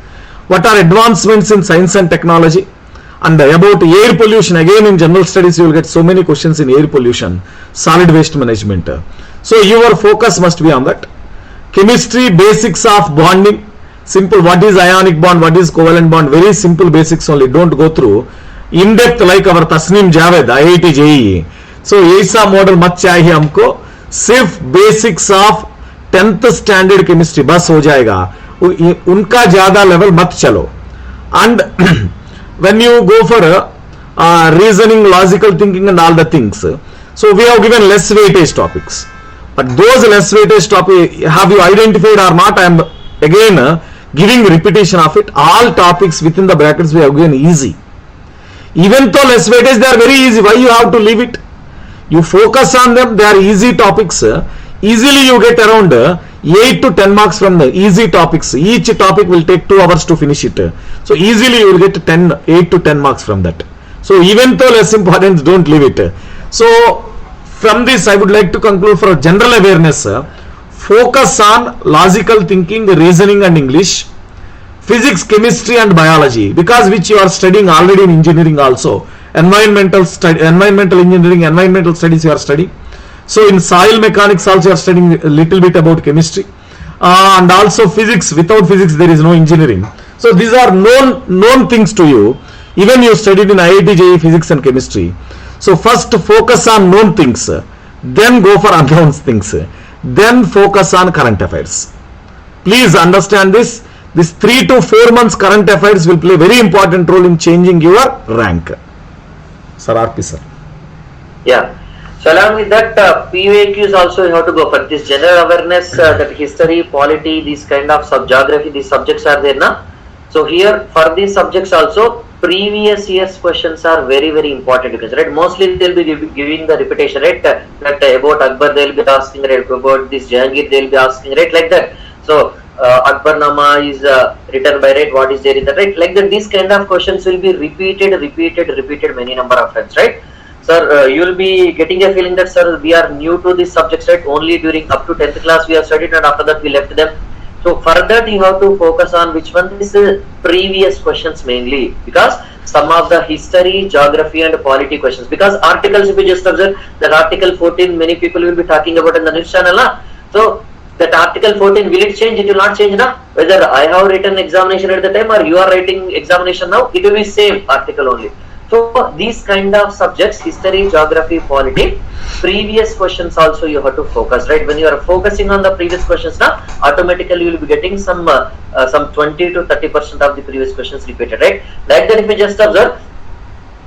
what are advancements in science and technology, and about air pollution. Again in general studies you will get so many questions in air pollution, solid waste management. So your focus must be on that. Chemistry, basics of bonding, simple, what is ionic bond, what is covalent bond, very simple basics only, don't go through in depth like our Tasneem Javed, IIT JEE. So ऐसा model मत चाहिए हमको, सिर्फ basics of 10th standard chemistry बस हो जाएगा, उनका ज़्यादा level मत चलो. And when you go for reasoning, logical thinking and all the things, so we have given less weightage topics, but those less weightage topics, have you identified or not, I am again giving repetition of it. All topics within the brackets we have given easy. Even though less weightage, they are very easy. Why you have to leave it? You focus on them, they are easy topics. easily you get around 8 to 10 marks from the easy topics. Each topic will take 2 hours to finish it. So easily you will get 8 to 10 marks from that. So even though less important, don't leave it. So from this I would like to conclude for general awareness, focus on logical thinking, reasoning and English, physics, chemistry and biology, because which you are studying already in engineering also. Environmental engineering, environmental studies you are studying. So in soil mechanics also you are studying a little bit about chemistry, and also physics. Without physics there is no engineering. So these are known things to you. Even you studied in IIT JEE physics and chemistry. So first focus on known things, then go for unknown things, then focus on current affairs. Please understand this. This 3 to 4 months current affairs will play a very important role in changing your rank. Sir RP sir. Yeah. So along with that, PYQs also you have to go for this general awareness, that history, polity, these kind of geography, these subjects are there now. So here for these subjects also, previous year's questions are very, very important, because right, mostly they'll be giving the repetition, right, that about Akbar they'll be asking, right, about this Jahangir they'll be asking, right, like that. So Akbarnama is written by, right, what is there in that, right, like that. These kind of questions will be repeated many number of times, right. Sir, you will be getting a feeling that, sir, we are new to these subjects, right, only during up to 10th class we have studied and after that we left them. So for that you have to focus on which one is the previous questions mainly, because some of the history, geography and polity questions, because articles, if you just observe that article 14 many people will be talking about in the news channel. So that article 14, will it change? It will not change now. Whether I have written examination at the time or you are writing examination now, it will be same article only. So these kind of subjects, history, geography, polity, previous questions also you have to focus, right? When you are focusing on the previous questions now, automatically you will be getting some 20 to 30% of the previous questions repeated, right? Like that, if you just observe,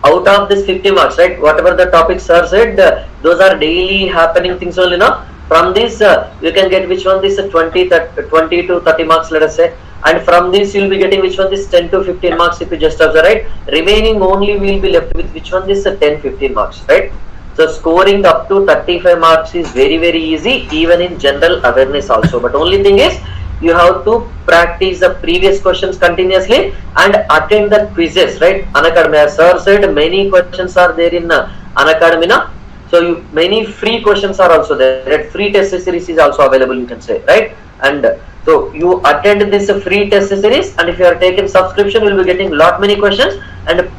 out of this 50 marks, right, whatever the topics sir said, those are daily happening things only now. From this you can get which one this 20 to 30 marks, let us say. And from this you will be getting which one this 10 to 15 marks, if you just observe, right. Remaining only we will be left with which one this 10-15 marks, right. So scoring up to 35 marks is very, very easy, even in general awareness also. But only thing is you have to practice the previous questions continuously and attend the quizzes, right. Unacademy, as sir said, many questions are there in Unacademy now. So many free questions are also there, right? Free test series is also available, you can say, right. And so you attend this free test series, and if you are taking subscription, you will be getting lot many questions and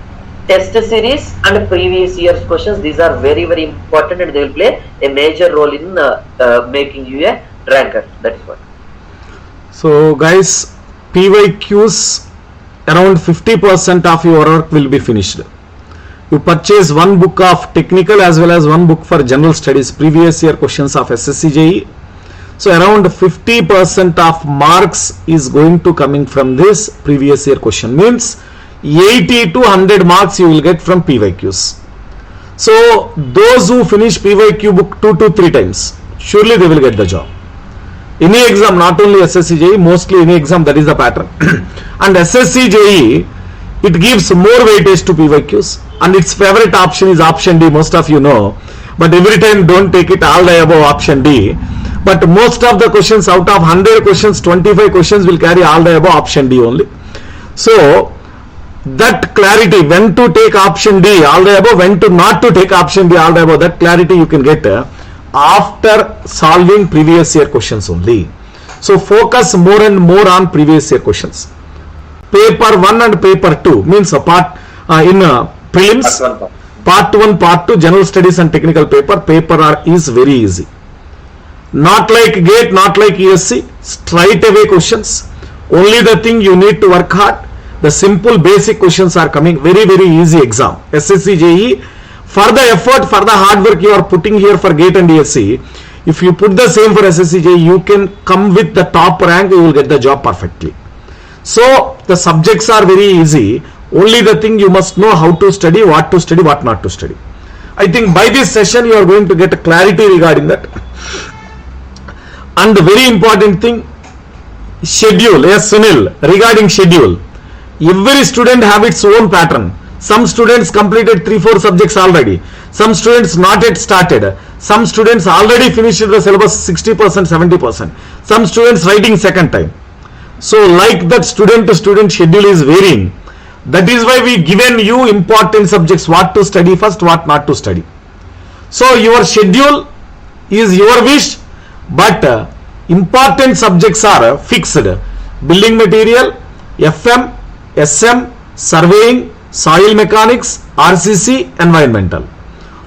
test series and previous year's questions. These are very, very important and they will play a major role in making you a ranker. That is what. So guys, PYQs, around 50% of your work will be finished. You purchase one book of technical as well as one book for general studies, previous year questions of SSC JEE. So around 50% of marks is going to coming from this previous year question, means 80 to 100 marks you will get from PYQs. So those who finish PYQ book 2 to 3 times, surely they will get the job. Any exam, not only SSC JEE, mostly any exam, that is the pattern. And SSC JEE, it gives more weightage to PYQs, and its favorite option is option D, most of you know. But every time don't take it all the above option D. But most of the questions, out of 100 questions, 25 questions will carry all the above option D only. So that clarity, when to take option D all the above, when to not to take option D all the above, that clarity you can get after solving previous year questions only. So focus more and more on previous year questions. Paper 1 and paper 2 means in prelims, part 1, part 2, general studies and technical paper is very easy. Not like GATE, not like ESE, straight away questions. Only the thing you need to work hard, the simple basic questions are coming, very, very easy exam. SSC JEE, for the effort, for the hard work you are putting here for GATE and ESE, if you put the same for SSC JEE, you can come with the top rank, you will get the job perfectly. So the subjects are very easy, only the thing you must know how to study, what not to study. I think by this session you are going to get a clarity regarding that. And the very important thing, schedule. Yes, Sunil, regarding schedule, every student have its own pattern. Some students completed 3-4 subjects already, some students not yet started, Some students already finished the syllabus 60%, 70%. Some students writing second time. So like that, student to student schedule is varying. That is why we given you important subjects, what to study first, what not to study. So your schedule is your wish, but important subjects are fixed. Building material, FM, SM, surveying, soil mechanics, RCC, environmental.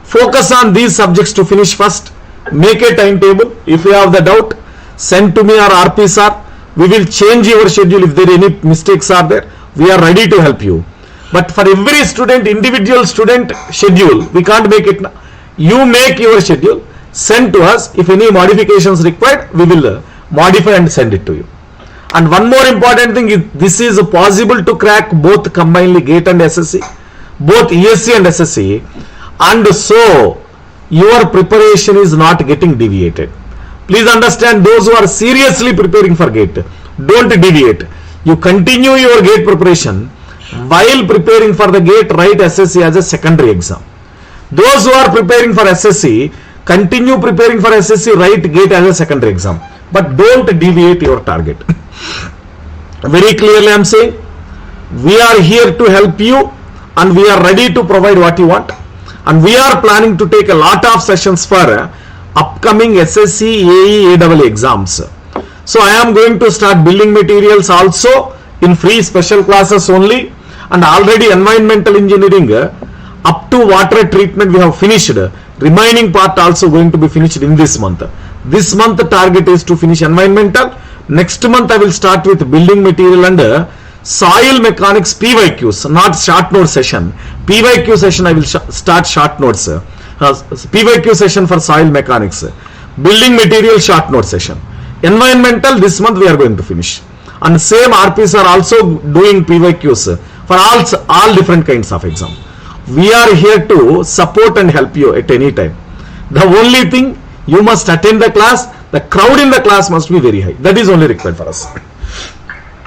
Focus on these subjects to finish first. Make a timetable. If you have the doubt, send to me or RP sir. We will change your schedule if there any mistakes are there. We are ready to help you. But for every student, individual student schedule, we can't make it. You make your schedule, send to us. If any modifications required, we will modify and send it to you. And one more important thing is, this is possible to crack both combinedly, GATE and SSC, both ESE and SSC, and so your preparation is not getting deviated. Please understand, those who are seriously preparing for GATE, don't deviate. You continue your GATE preparation while preparing for the GATE. Write SSC as a secondary exam. Those who are preparing for SSC, continue preparing for SSC, write GATE as a secondary exam, but don't deviate your target. Very clearly I am saying, we are here to help you and we are ready to provide what you want, and we are planning to take a lot of sessions for upcoming SSC, AE, AEE exams. So I am going to start building materials also in free special classes only, and already environmental engineering up to water treatment we have finished. Remaining part also going to be finished in this month. This month the target is to finish environmental. Next month I will start with building material and soil mechanics PYQs, not short note session. PYQ session I will start short notes. PYQ session for soil mechanics. Building material short note session. Environmental this month we are going to finish. And same RPs are also doing PYQs for all different kinds of exam. We are here to support and help you at any time. The only thing, you must attend the class. The crowd in the class must be very high. That is only required for us.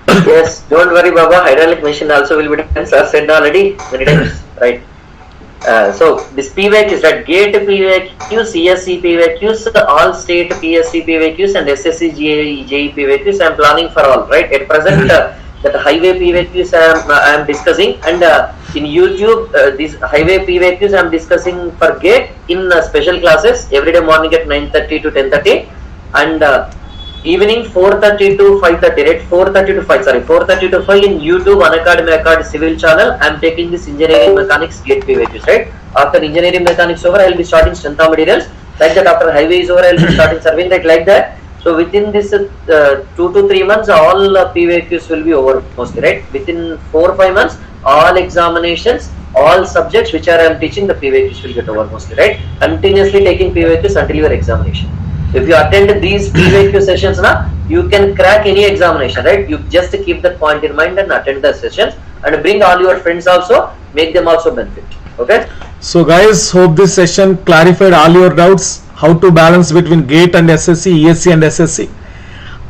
Yes, don't worry Baba, hydraulic machine also will be done. Sir said already many times, right? So this PYQs, right? GATE PYQs, ESE PYQs, all state PSC PYQs and SSC JE PYQs I am planning for all, right? At present that highway PYQs I am discussing, and in YouTube these highway PYQs I am discussing for GATE in special classes every day morning at 9:30 to 10:30 and evening 4:30 to 5:30, right? 4:30 to 5, sorry, 4:30 to 5 in YouTube Unacademy Civil channel. I am taking this engineering mechanics GATE PYQs, right? After engineering mechanics over, I will be starting strength of materials. Like that, after highway is over, I will be starting surveying, right? Like that. So within this 2 to 3 months, all PYQs will be over mostly, right? Within 4 or 5 months, all examinations, all subjects which I am teaching, the PYQs will get over mostly, right? Continuously taking PYQs until your examination. If you attend these PYQ sessions now, you can crack any examination, right? You just keep that point in mind and attend the sessions and bring all your friends also, make them also benefit. Okay? So guys, hope this session clarified all your doubts, how to balance between GATE and SSC, ESE and SSC.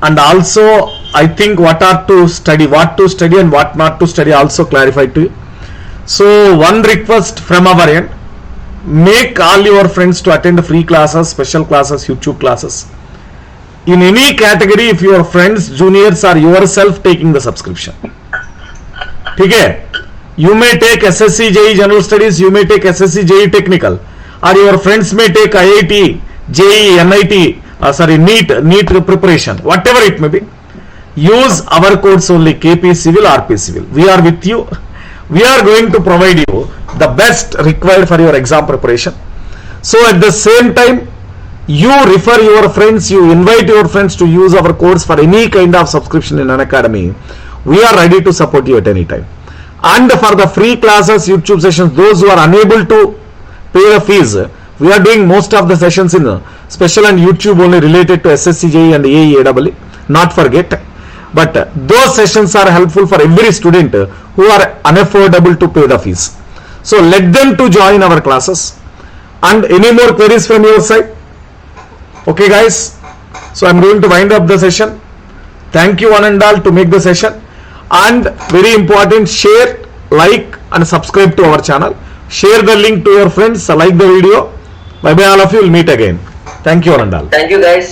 And also, I think what to study and what not to study also clarified to you. So one request from our end, make all your friends to attend free classes, special classes, YouTube classes. In any category, if your friends, juniors or yourself taking the subscription. Okay? You may take SSC JE General Studies, you may take SSC JE Technical, or your friends may take IIT, JE, NIT, NEET preparation, whatever it may be. Use our codes only, KP Civil, RP Civil. We are with you. We are going to provide you the best required for your exam preparation. So at the same time, you refer your friends, you invite your friends to use our course for any kind of subscription in Unacademy. We are ready to support you at any time. And for the free classes, YouTube sessions, those who are unable to pay the fees, we are doing most of the sessions in special and YouTube only related to SSC, JE and AE, AEE, not for GATE. But those sessions are helpful for every student who are unaffordable to pay the fees. So let them to join our classes. And any more queries from your side? Okay guys, so I am going to wind up the session. Thank you one and all to make the session. And very important, share, like and subscribe to our channel. Share the link to your friends, like the video Bye bye all of you. We'll meet again. Thank you, Anandal. Thank you guys.